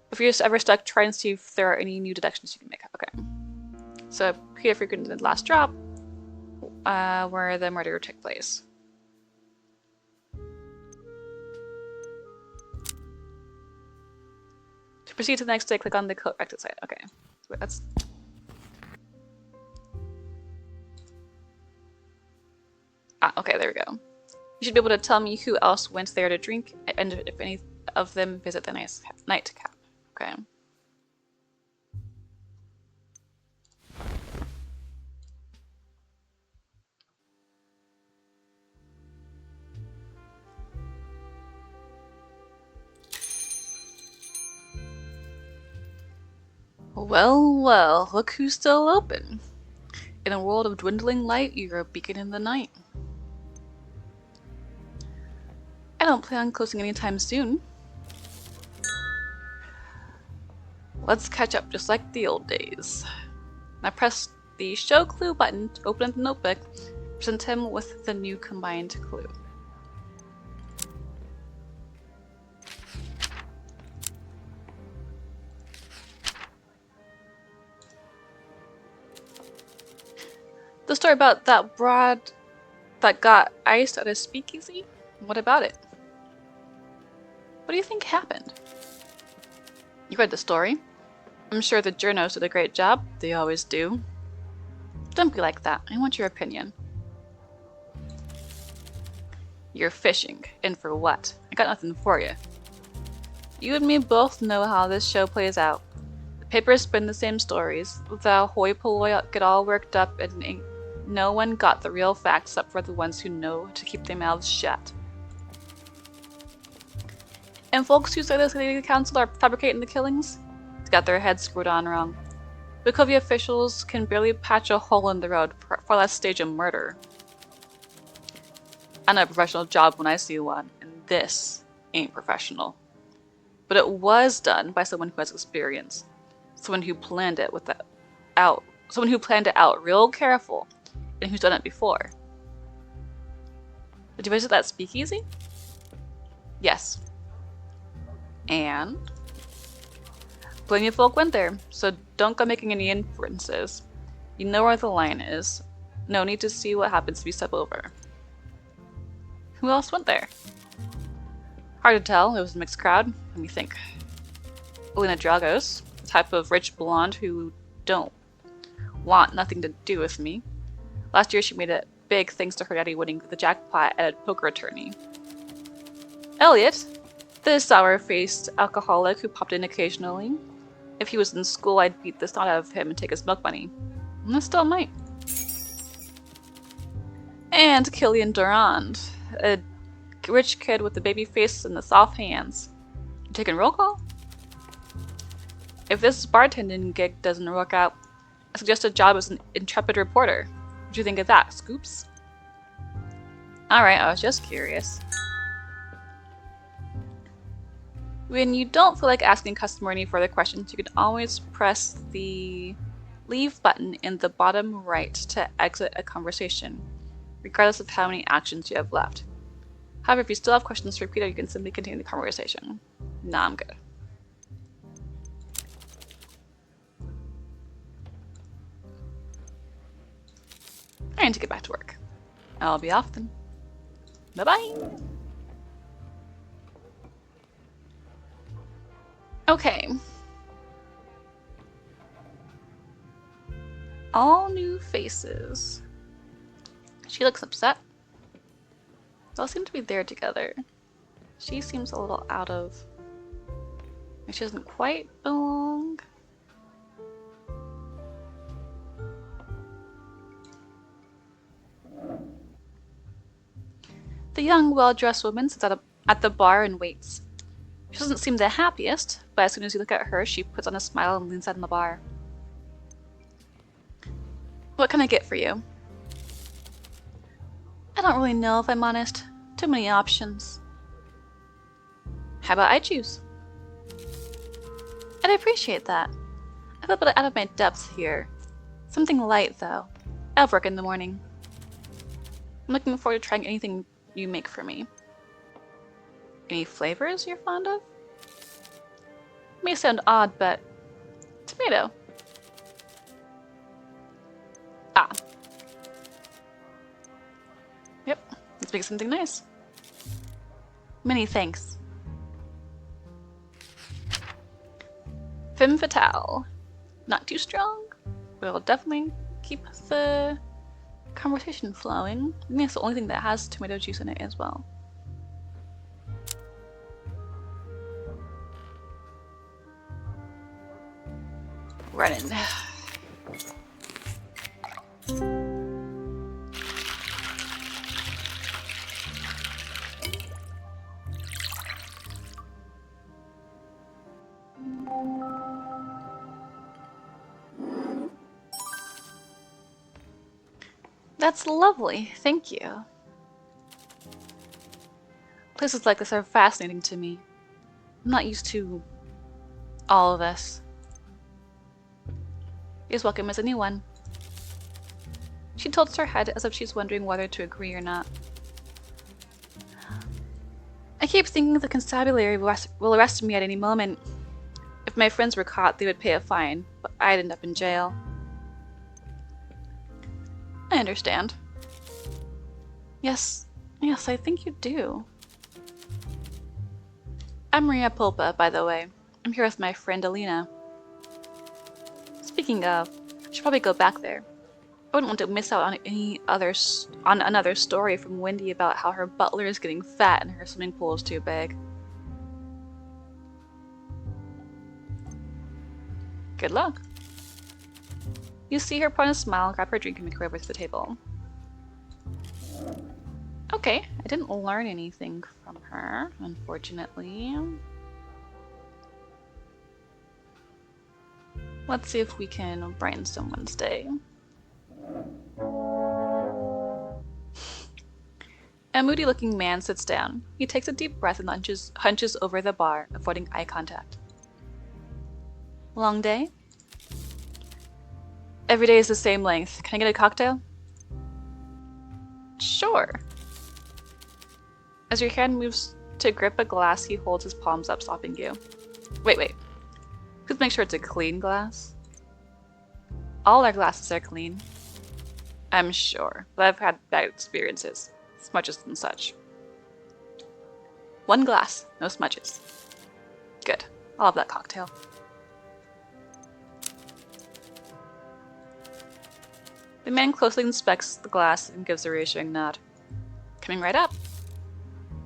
If you're ever stuck, try and see if there are any new deductions you can make. Okay. So here, if you're going to the last drop, where the murder took place. To proceed to the next day, click on the corrected site. Okay. Wait, that's... okay, there we go. You should be able to tell me who else went there to drink, and if any of them visit the Nightcap. Okay. Well, well, look who's still open. In a world of dwindling light, you're a beacon in the night. I don't plan on closing anytime soon. Let's catch up just like the old days. Now press the show clue button to open the notebook, present him with the new combined clue. The story about that broad that got iced at a speakeasy? What about it? What do you think happened? You read the story? I'm sure the journos did a great job. They always do. Don't be like that. I want your opinion. You're fishing. And for what? I got nothing for you. You and me both know how this show plays out. The papers spin the same stories. The hoi polloi get all worked up and no one got the real facts except for the ones who know to keep their mouths shut. And folks who say the city council are fabricating the killings? They got their heads screwed on wrong. Bukovia officials can barely patch a hole in the road, far less stage a murder. I know a professional job when I see one, and this ain't professional. But it was done by someone who has experience. Someone who planned it someone who planned it out real careful, and who's done it before. Did you visit that speakeasy? Yes. And? Plenty of folk went there, so don't go making any inferences. You know where the line is. No need to see what happens if you step over. Who else went there? Hard to tell, it was a mixed crowd. Let me think. Elena Dragos, the type of rich blonde who don't want nothing to do with me. Last year she made it big thanks to her daddy winning the jackpot at a poker tourney. Elliot, the sour-faced alcoholic who popped in occasionally. If he was in school, I'd beat the snot out of him and take his milk money. And I still might. And Killian Durand, a rich kid with the baby face and the soft hands. You taking roll call? If this bartending gig doesn't work out, I suggest a job as an intrepid reporter. What do you think of that, Scoops? Alright, I was just curious. When you don't feel like asking a customer any further questions, you can always press the Leave button in the bottom right to exit a conversation, regardless of how many actions you have left. However, if you still have questions for Peter, you can simply continue the conversation. Nah, I'm good. I need to get back to work. I'll be off then. Bye-bye! Okay. All new faces. She looks upset. They all seem to be there together. She seems a little out of... She doesn't quite belong. The young, well-dressed woman sits at the bar and waits. She doesn't seem the happiest, but as soon as you look at her, she puts on a smile and leans out in the bar. What can I get for you? I don't really know, if I'm honest. Too many options. How about I choose? I'd appreciate that. I'm a little bit out of my depth here. Something light, though. I have work in the morning. I'm looking forward to trying anything you make for me. Any flavors you're fond of? It may sound odd, but... tomato. Ah. Yep, let's make something nice. Many thanks. Femme fatale. Not too strong, but it'll definitely keep the conversation flowing. I think it's the only thing that has tomato juice in it as well. Running. That's lovely, thank you. Places like this are fascinating to me. I'm not used to all of this. You're as welcome as anyone. She tilts her head as if she's wondering whether to agree or not. I keep thinking the constabulary will arrest me at any moment. If my friends were caught, they would pay a fine, but I'd end up in jail. I understand. Yes, I think you do. I'm Maria Pulpa, by the way. I'm here with my friend Alina. Speaking of, I should probably go back there. I wouldn't want to miss out on another story from Wendy about how her butler is getting fat and her swimming pool is too big. Good luck. You see her put on a smile, grab her drink, and make her way over to the table. Okay, I didn't learn anything from her, unfortunately. Let's see if we can brighten someone's day. A moody-looking man sits down. He takes a deep breath and hunches over the bar, avoiding eye contact. Long day? Every day is the same length. Can I get a cocktail? Sure. As your hand moves to grip a glass, he holds his palms up, stopping you. Wait. Please make sure it's a clean glass. All our glasses are clean. I'm sure, but I've had bad experiences. Smudges and such. One glass, no smudges. Good. I'll have that cocktail. The man closely inspects the glass and gives a reassuring nod. Coming right up.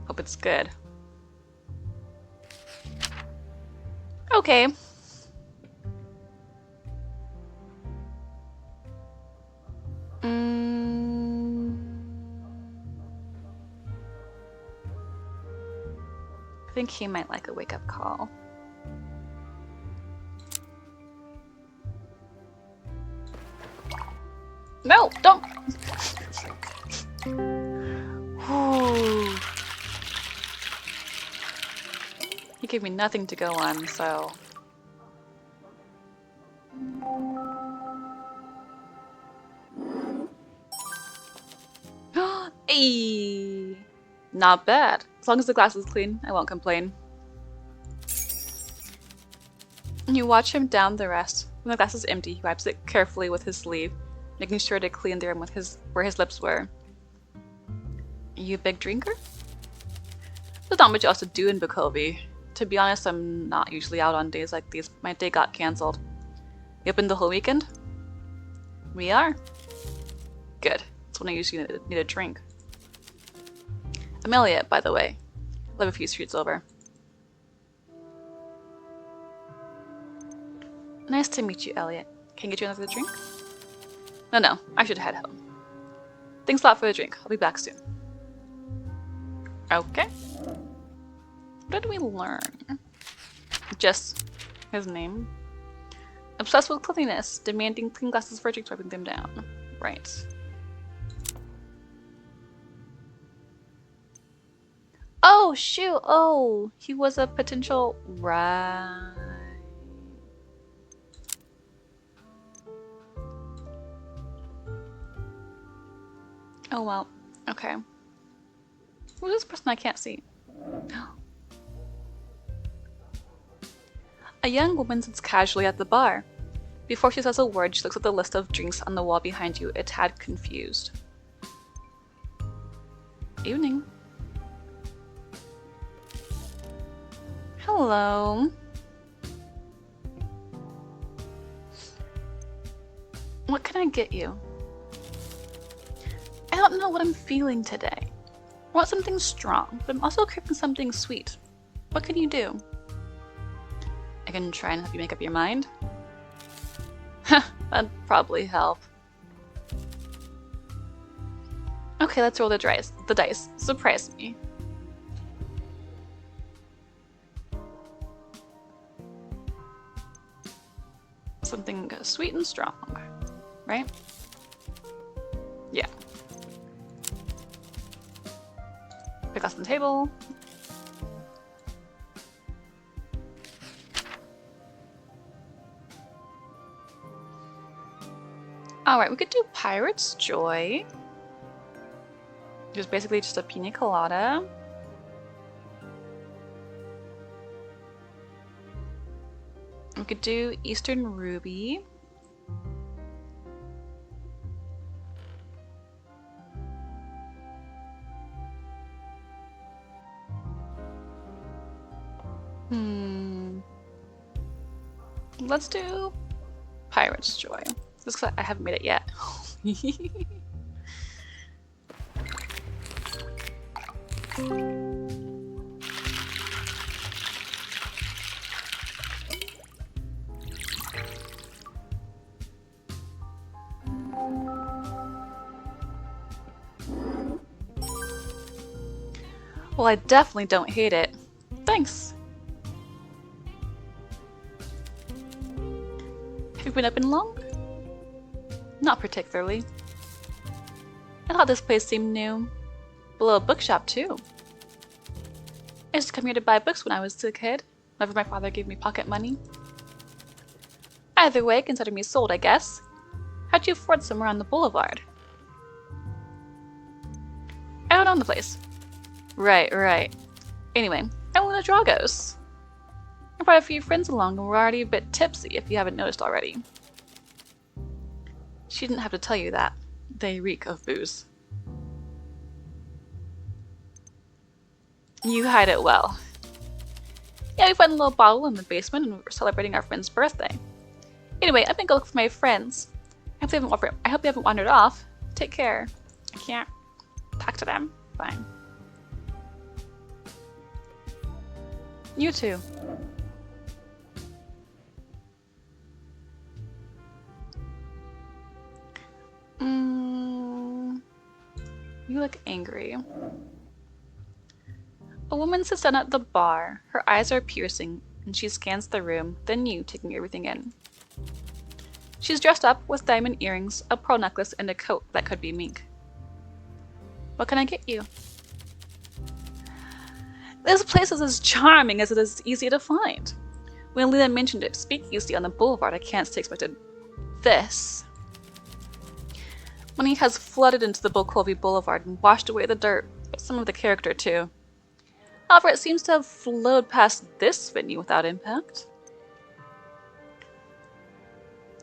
Hope it's good. Okay. I think he might like a wake-up call. No, don't! Whew. He gave me nothing to go on, so... Ayy. Not bad. As long as the glass is clean, I won't complain. You watch him down the rest. When the glass is empty, he wipes it carefully with his sleeve, making sure to clean the rim with where his lips were. Are you a big drinker? There's not much else to do in Bukovi. To be honest, I'm not usually out on days like these. My day got cancelled. You open the whole weekend? We are. Good. That's when I usually need a drink. I'm Elliot, by the way. I live a few streets over. Nice to meet you, Elliot. Can I get you another drink? No, I should head home. Thanks a lot for the drink. I'll be back soon. Okay. What did we learn? Just his name. Obsessed with cleanliness, demanding clean glasses for drinks, wiping them down. Right. Oh, shoot. Oh, he was a potential... Right. Oh, well. Okay. Who's this person I can't see? A young woman sits casually at the bar. Before she says a word, she looks at the list of drinks on the wall behind you, a tad confused. Evening. Hello. What can I get you? I don't know what I'm feeling today. I want something strong, but I'm also craving something sweet. What can you do? I can try and help you make up your mind. That'd probably help. Okay, let's roll the dice. Surprise me. Something sweet and strong, right? Yeah. Pick us on the table. Alright, we could do Pirate's Joy. Which is basically just a pina colada. We could do Eastern Ruby. Let's do Pirate's Joy. Just because I haven't made it yet. Well, I definitely don't hate it. Thanks. Have you been open long? Not particularly. I thought this place seemed new. Below a bookshop, too. I used to come here to buy books when I was a kid, whenever my father gave me pocket money. Either way, consider me sold, I guess. How'd you afford somewhere on the boulevard? I don't own the place. Right. Anyway, I'm one of the Dragos. I brought a few friends along and we're already a bit tipsy, if you haven't noticed already. She didn't have to tell you that. They reek of booze. You hide it well. Yeah, we found a little bottle in the basement and we're celebrating our friend's birthday. Anyway, I'm gonna go look for my friends. I hope you haven't wandered off. Take care. I can't talk to them. Fine. You too. You look angry. A woman sits down at the bar. Her eyes are piercing, and she scans the room, then you, taking everything in. She's dressed up with diamond earrings, a pearl necklace, and a coat that could be mink. What can I get you? This place is as charming as it is easy to find. When Lena mentioned it, Speakeasy on the boulevard, I can't stay expected this. Money has flooded into the Volkovi Boulevard and washed away the dirt, but some of the character too. However, it seems to have flowed past this venue without impact.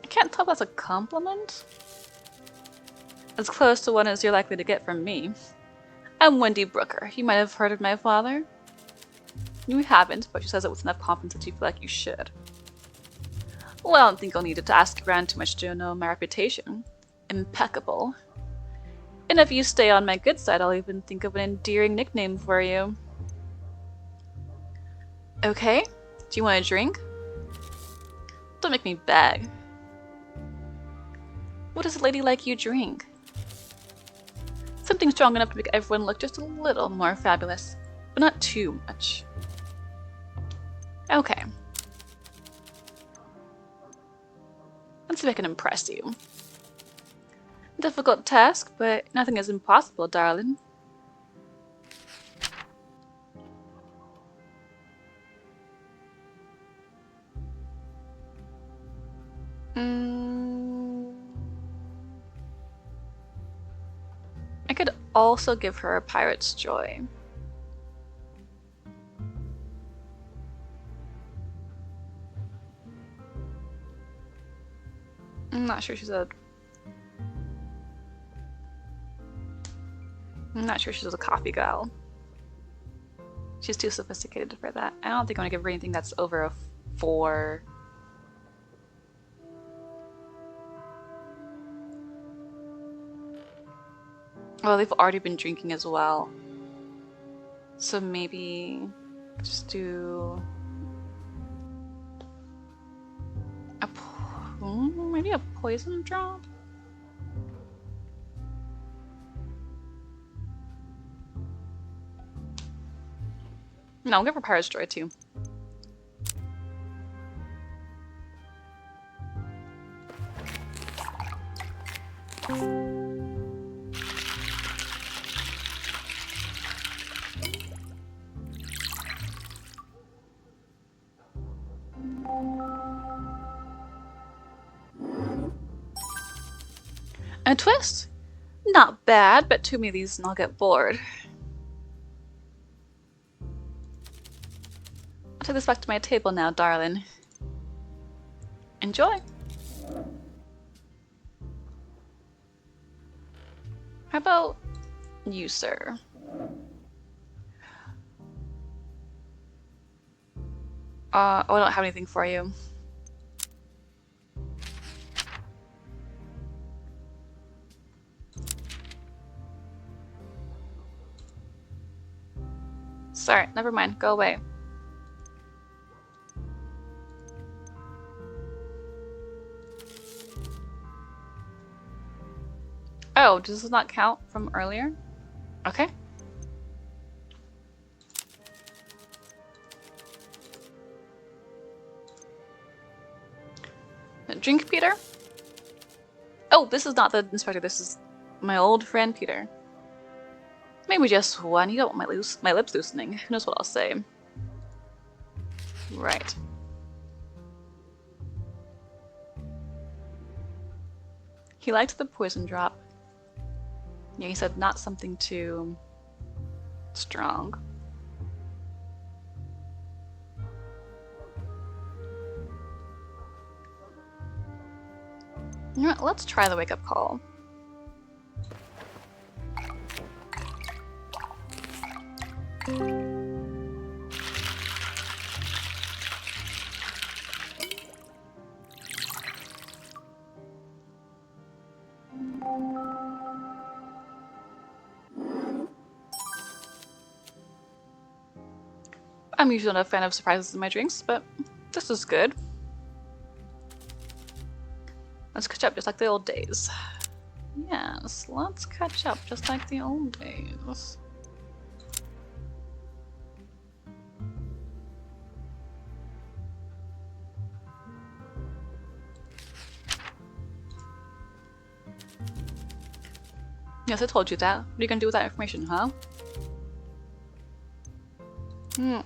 I can't tell if that's a compliment. As close to one as you're likely to get from me. I'm Wendy Brooker. You might have heard of my father. You haven't, but she says it with enough confidence that you feel like you should. Well, I don't think I'll need to ask around too much to know my reputation. Impeccable. And if you stay on my good side, I'll even think of an endearing nickname for you. Okay, do you want a drink? Don't make me beg. What does a lady like you drink? Something strong enough to make everyone look just a little more fabulous, but not too much. Okay. Let's see if I can impress you. Difficult task, but nothing is impossible, darling. I could also give her a pirate's joy. I'm not sure she's a coffee gal. She's too sophisticated for that. I don't think I want to give her anything that's over a 4. Oh, they've already been drinking as well. So maybe just do maybe a poison drop? No, I'll give her Pirate's Joy too. A twist? Not bad, but too many of these and I'll get bored. I'll take this back to my table now, darling. Enjoy. How about you, sir? Oh, I don't have anything for you. Sorry, never mind. Go away. Oh, does this not count from earlier? Okay. Drink, Peter? Oh, this is not the inspector. This is my old friend, Peter. Maybe just one. You don't want my lips loosening. Who knows what I'll say? Right. He liked the poison drop. Yeah, he said not something too strong. You know what? Let's try the wake-up call. I'm usually not a fan of surprises in my drinks, but this is good. Let's catch up just like the old days. Yes, let's catch up just like the old days. Yes, I told you that. What are you gonna do with that information, huh?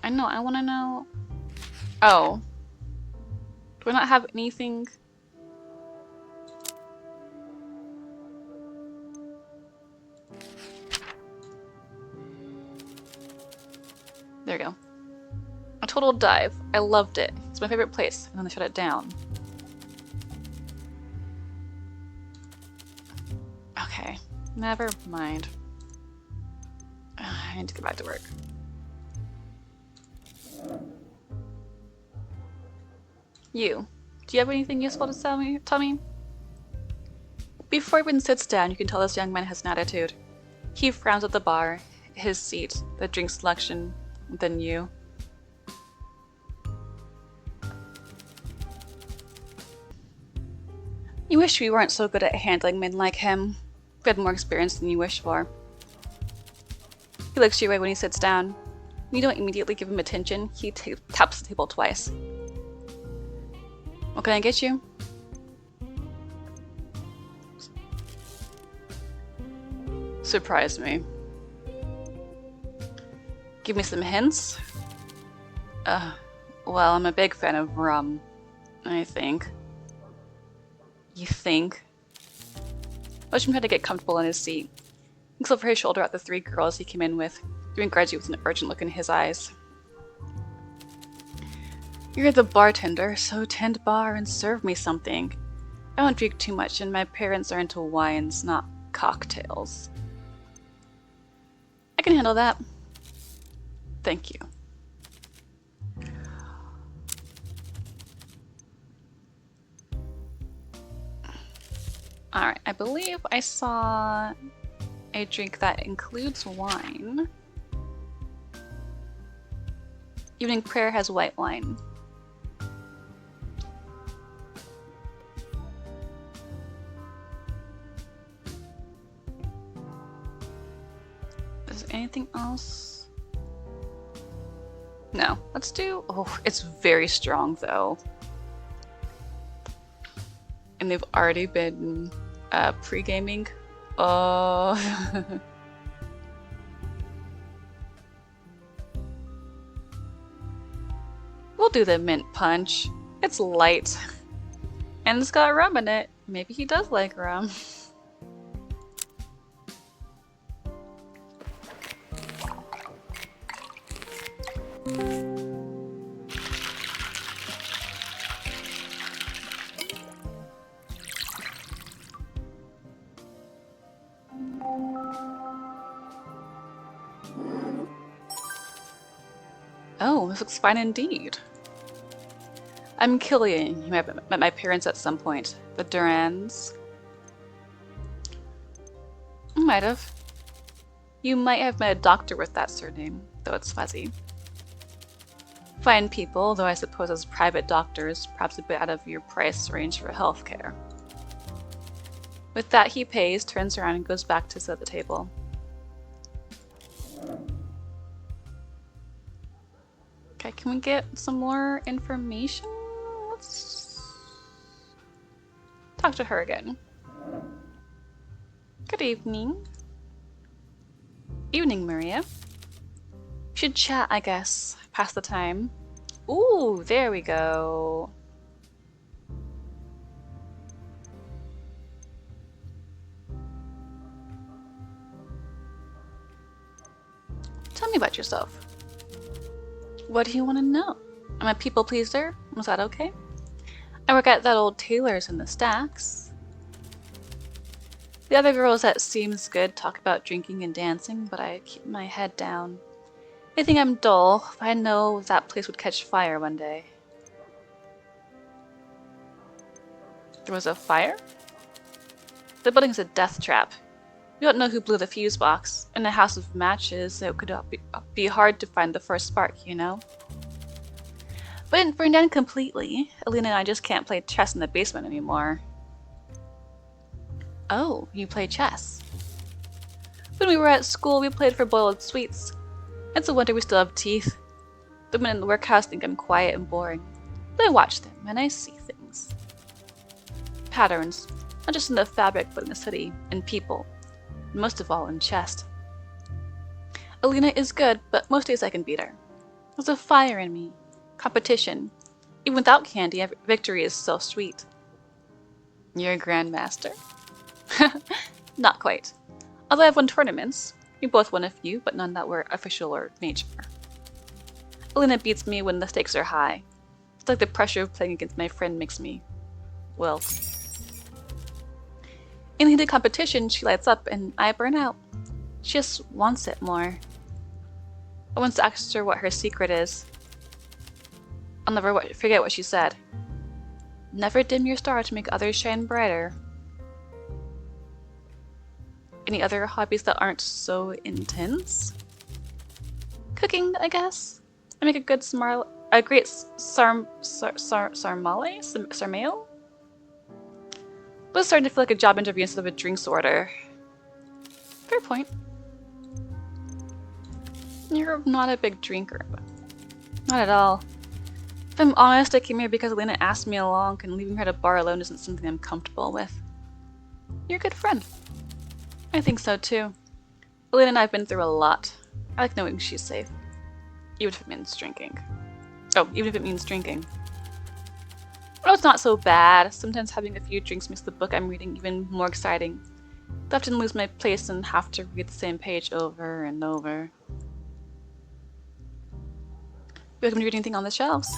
I know, I wanna know... Oh. Do I not have anything? There we go. A total dive. I loved it. It's my favorite place, and then they shut it down. Okay, never mind. I need to get back to work. You, do you have anything useful to tell me? Before he even sits down, you can tell this young man has an attitude. He frowns at the bar, his seat, the drink selection, then you. You wish we weren't so good at handling men like him. We had more experience than you wish for. He looks your way when he sits down. When you don't immediately give him attention, he taps the table twice. What can I get you? Surprise me. Give me some hints? Well, I'm a big fan of rum, I think. You think? Watch him try to get comfortable in his seat. He looks over his shoulder at the three girls he came in with, giving Reggie with an urgent look in his eyes. You're the bartender, so tend bar and serve me something. I don't drink too much, and my parents are into wines, not cocktails. I can handle that. Thank you. Alright, I believe I saw a drink that includes wine. Evening prayer has white wine. Is there anything else? No. Let's do... Oh, it's very strong though. And they've already been pre-gaming. Oh. We'll do the mint punch. It's light. And it's got rum in it. Maybe he does like rum. Oh, this looks fine indeed. I'm Killian. You might have met my parents at some point. The Durans. Might have. You might have met a doctor with that surname, though it's fuzzy. Fine people, though I suppose as private doctors, perhaps a bit out of your price range for healthcare. With that, he pays, turns around, and goes back to sit at the table. Okay, can we get some more information? Let's talk to her again. Good evening. Evening, Maria. Should chat, I guess. Pass the time. Ooh, there we go. Tell me about yourself. What do you want to know? I'm a people pleaser. Was that okay? I work at that old tailor's in the stacks. The other girls that seems good talk about drinking and dancing, but I keep my head down. I think I'm dull. I know that place would catch fire one day. There was a fire? The building's a death trap. We don't know who blew the fuse box. In a house of matches, it could be hard to find the first spark, you know? But it didn't burn down completely. Alina and I just can't play chess in the basement anymore. Oh, you play chess. When we were at school, we played for boiled sweets. It's a wonder we still have teeth. The men in the workhouse think I'm quiet and boring. But I watch them, and I see things. Patterns, not just in the fabric, but in the city, and people. And most of all, in chess. Alina is good, but most days I can beat her. There's a fire in me. Competition. Even without candy, victory is so sweet. You're a grandmaster? Not quite. Although I've won tournaments. We both won a few, but none that were official or major. Elena beats me when the stakes are high. It's like the pressure of playing against my friend makes me wilt. In heated competition, she lights up and I burn out. She just wants it more. I once asked her what her secret is. I'll never forget what she said. Never dim your star to make others shine brighter. Any other hobbies that aren't so intense? Cooking, I guess. I make a great sarmale? Sarmale? But it's starting to feel like a job interview instead of a drinks order. Fair point. You're not a big drinker. Not at all. If I'm honest, I came here because Elena asked me along, and leaving her at a bar alone isn't something I'm comfortable with. You're a good friend. I think so too. Elena and I have been through a lot. I like knowing she's safe. Even if it means drinking. Oh, even if it means drinking. Oh, it's not so bad. Sometimes having a few drinks makes the book I'm reading even more exciting. I often lose my place and have to read the same page over and over. You welcome to read anything on the shelves?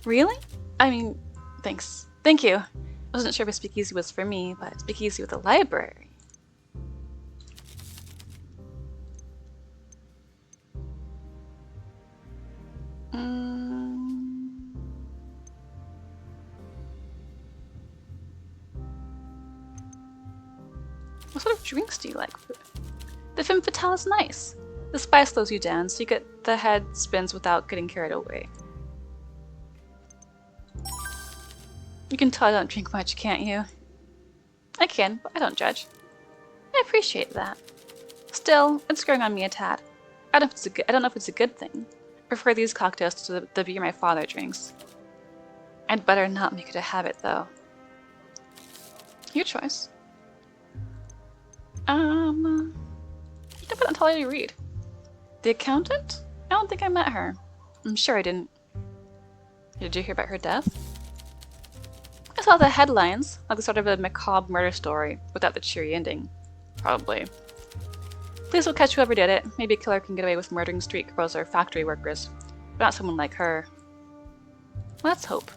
Really? I mean, thanks. Thank you. I wasn't sure if a speakeasy was for me, but speakeasy with a library. What sort of drinks do you like? The femme fatale is nice. The spice slows you down, so you get the head spins without getting carried away. You can tell I don't drink much, can't you? I can, but I don't judge. I appreciate that. Still, it's growing on me a tad. I don't know if it's a good thing. I prefer these cocktails to the beer my father drinks. I'd better not make it a habit, though. Your choice. I'll tell you to read. The accountant? I don't think I met her. I'm sure I didn't. Did you hear about her death? I saw the headlines, like the sort of a macabre murder story, without the cheery ending. Probably. Police will catch whoever did it. Maybe a killer can get away with murdering street girls or factory workers, but not someone like her. Let's hope.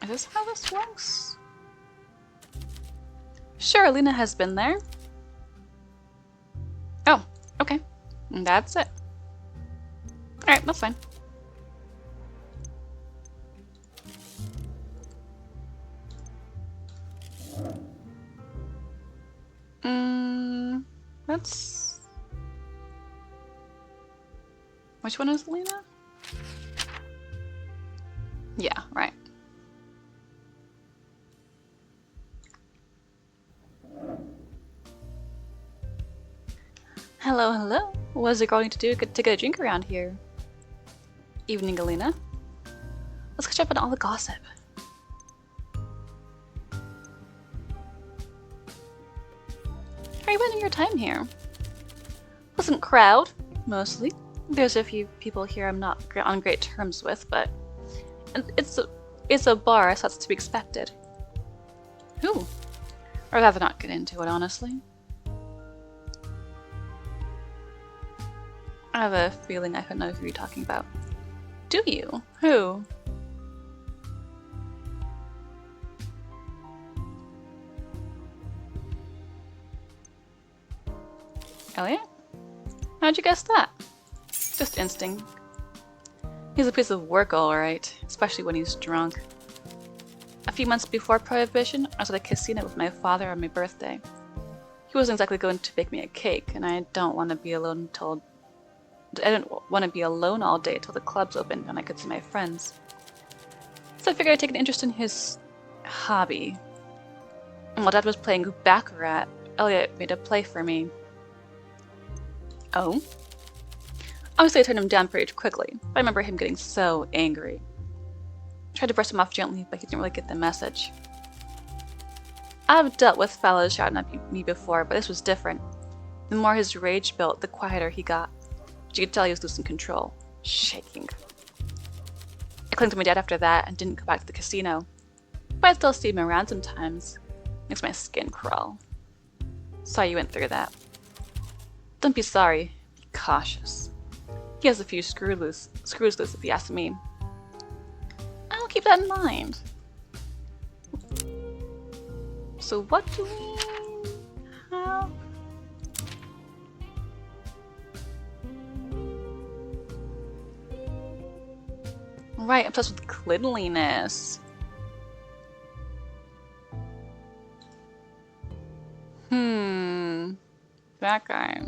Is this how this works? Sure, Lena has been there. Oh, okay. That's it. Alright, that's fine. That's... Which one is Lena? Yeah, right. Hello, hello. What is it going to do to get a drink around here? Evening, Alina. Let's catch up on all the gossip. How are you spending your time here? Pleasant crowd, mostly. There's a few people here I'm not on great terms with, but it's a bar, so that's to be expected. Who? I'd rather not get into it, honestly. I have a feeling I could know who you're talking about. Do you? Who? Elliot? How'd you guess that? Just instinct. He's a piece of work, alright, especially when he's drunk. A few months before Prohibition, I was at a casino with my father on my birthday. He wasn't exactly going to bake me a cake, and I don't want to be alone all day till the club's opened and I could see my friends. So I figured I'd take an interest in his hobby. And while Dad was playing Baccarat, Elliot made a play for me. Oh? Obviously I turned him down pretty quickly, but I remember him getting so angry. I tried to brush him off gently, but he didn't really get the message. I've dealt with fellows shouting at me before, but this was different. The more his rage built, the quieter he got. But you could tell he was losing control, shaking. I clung to my dad after that and didn't go back to the casino. But I still see him around sometimes. Makes my skin crawl. Sorry you went through that. Don't be sorry, be cautious. He has a few screws loose if you ask me. I'll keep that in mind. So what do we have? Right, obsessed with cleanliness. That guy.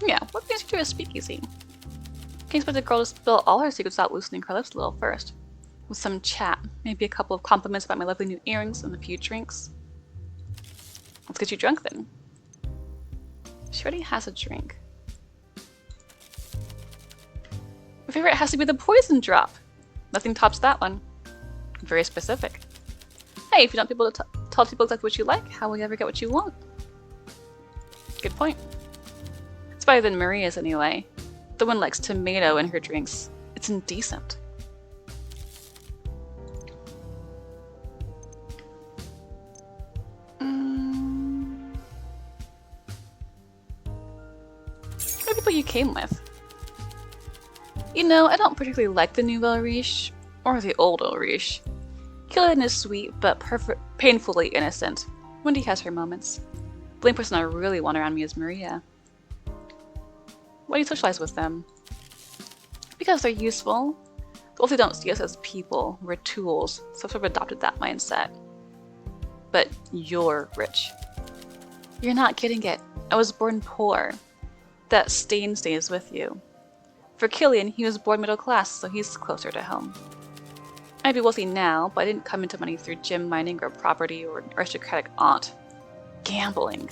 Yeah, what brings you to a speakeasy? Can you expect a girl to spill all her secrets without loosening her lips a little first? With some chat, maybe a couple of compliments about my lovely new earrings and a few drinks. Let's get you drunk then. She already has a drink. My favorite has to be the poison drop. Nothing tops that one. Very specific. Hey, if you don't people to tell people exactly what you like, how will you ever get what you want? Good point. It's better than Maria's anyway. The one likes tomato in her drinks. It's indecent. What are people you came with? You know, I don't particularly like the Nouvelle Riche, or the old Riche. Killian is sweet, but painfully innocent. Wendy has her moments. The only person I really want around me is Maria. Why do you socialize with them? Because they're useful. They also don't see us as people, we're tools, so I've sort of adopted that mindset. But you're rich. You're not getting it. I was born poor. That stain stays with you. For Killian, he was born middle class, so he's closer to home. I'd be wealthy now, but I didn't come into money through gem mining or property or an aristocratic aunt. Gambling.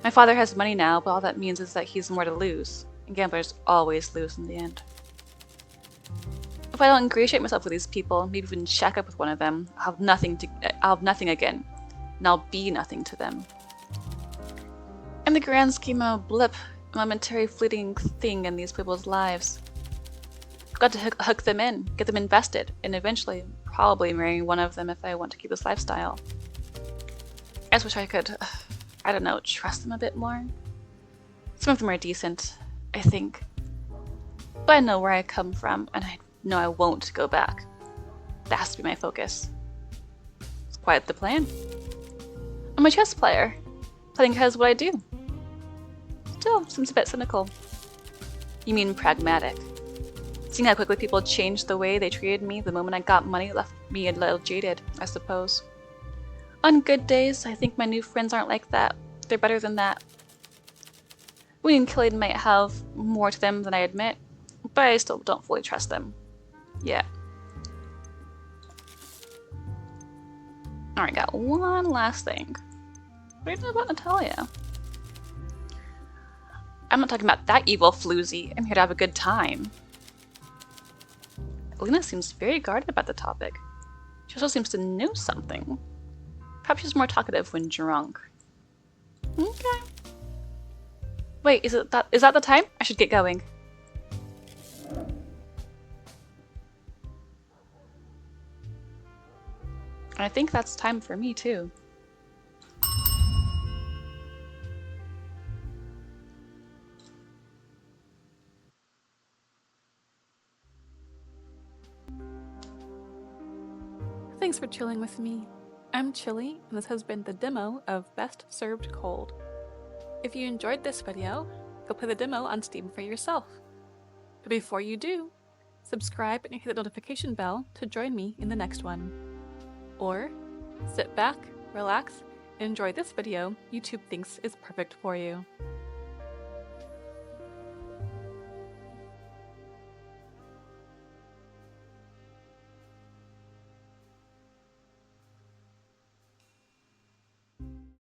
My father has money now, but all that means is that he's more to lose, and gamblers always lose in the end. If I don't ingratiate myself with these people, maybe even shack up with one of them, I'll have nothing again, and I'll be nothing to them. In the grand scheme, I'm a blip, a momentary fleeting thing in these people's lives. I've got to hook them in, get them invested, and eventually probably marry one of them if I want to keep this lifestyle. I just wish I could, I don't know, trust them a bit more. Some of them are decent, I think. But I know where I come from, and I know I won't go back. That has to be my focus. It's quite the plan. I'm a chess player. Playing ahead is what I do. Still, seems a bit cynical. You mean pragmatic. Seeing how quickly people changed the way they treated me the moment I got money left me a little jaded, I suppose. On good days, I think my new friends aren't like that. They're better than that. Winnie and Killian might have more to them than I admit, but I still don't fully trust them. Yeah. Alright, got one last thing. What do you know about Natalia? I'm not talking about that evil floozy. I'm here to have a good time. Lena seems very guarded about the topic. She also seems to know something. Perhaps she's more talkative when drunk. Okay. Wait, is that the time? I should get going. I think that's time for me too. Thanks for chilling with me. I'm Chili, and this has been the demo of Best Served Cold. If you enjoyed this video, go play the demo on Steam for yourself. But before you do, subscribe and hit the notification bell to join me in the next one. Or sit back, relax, and enjoy this video YouTube thinks is perfect for you.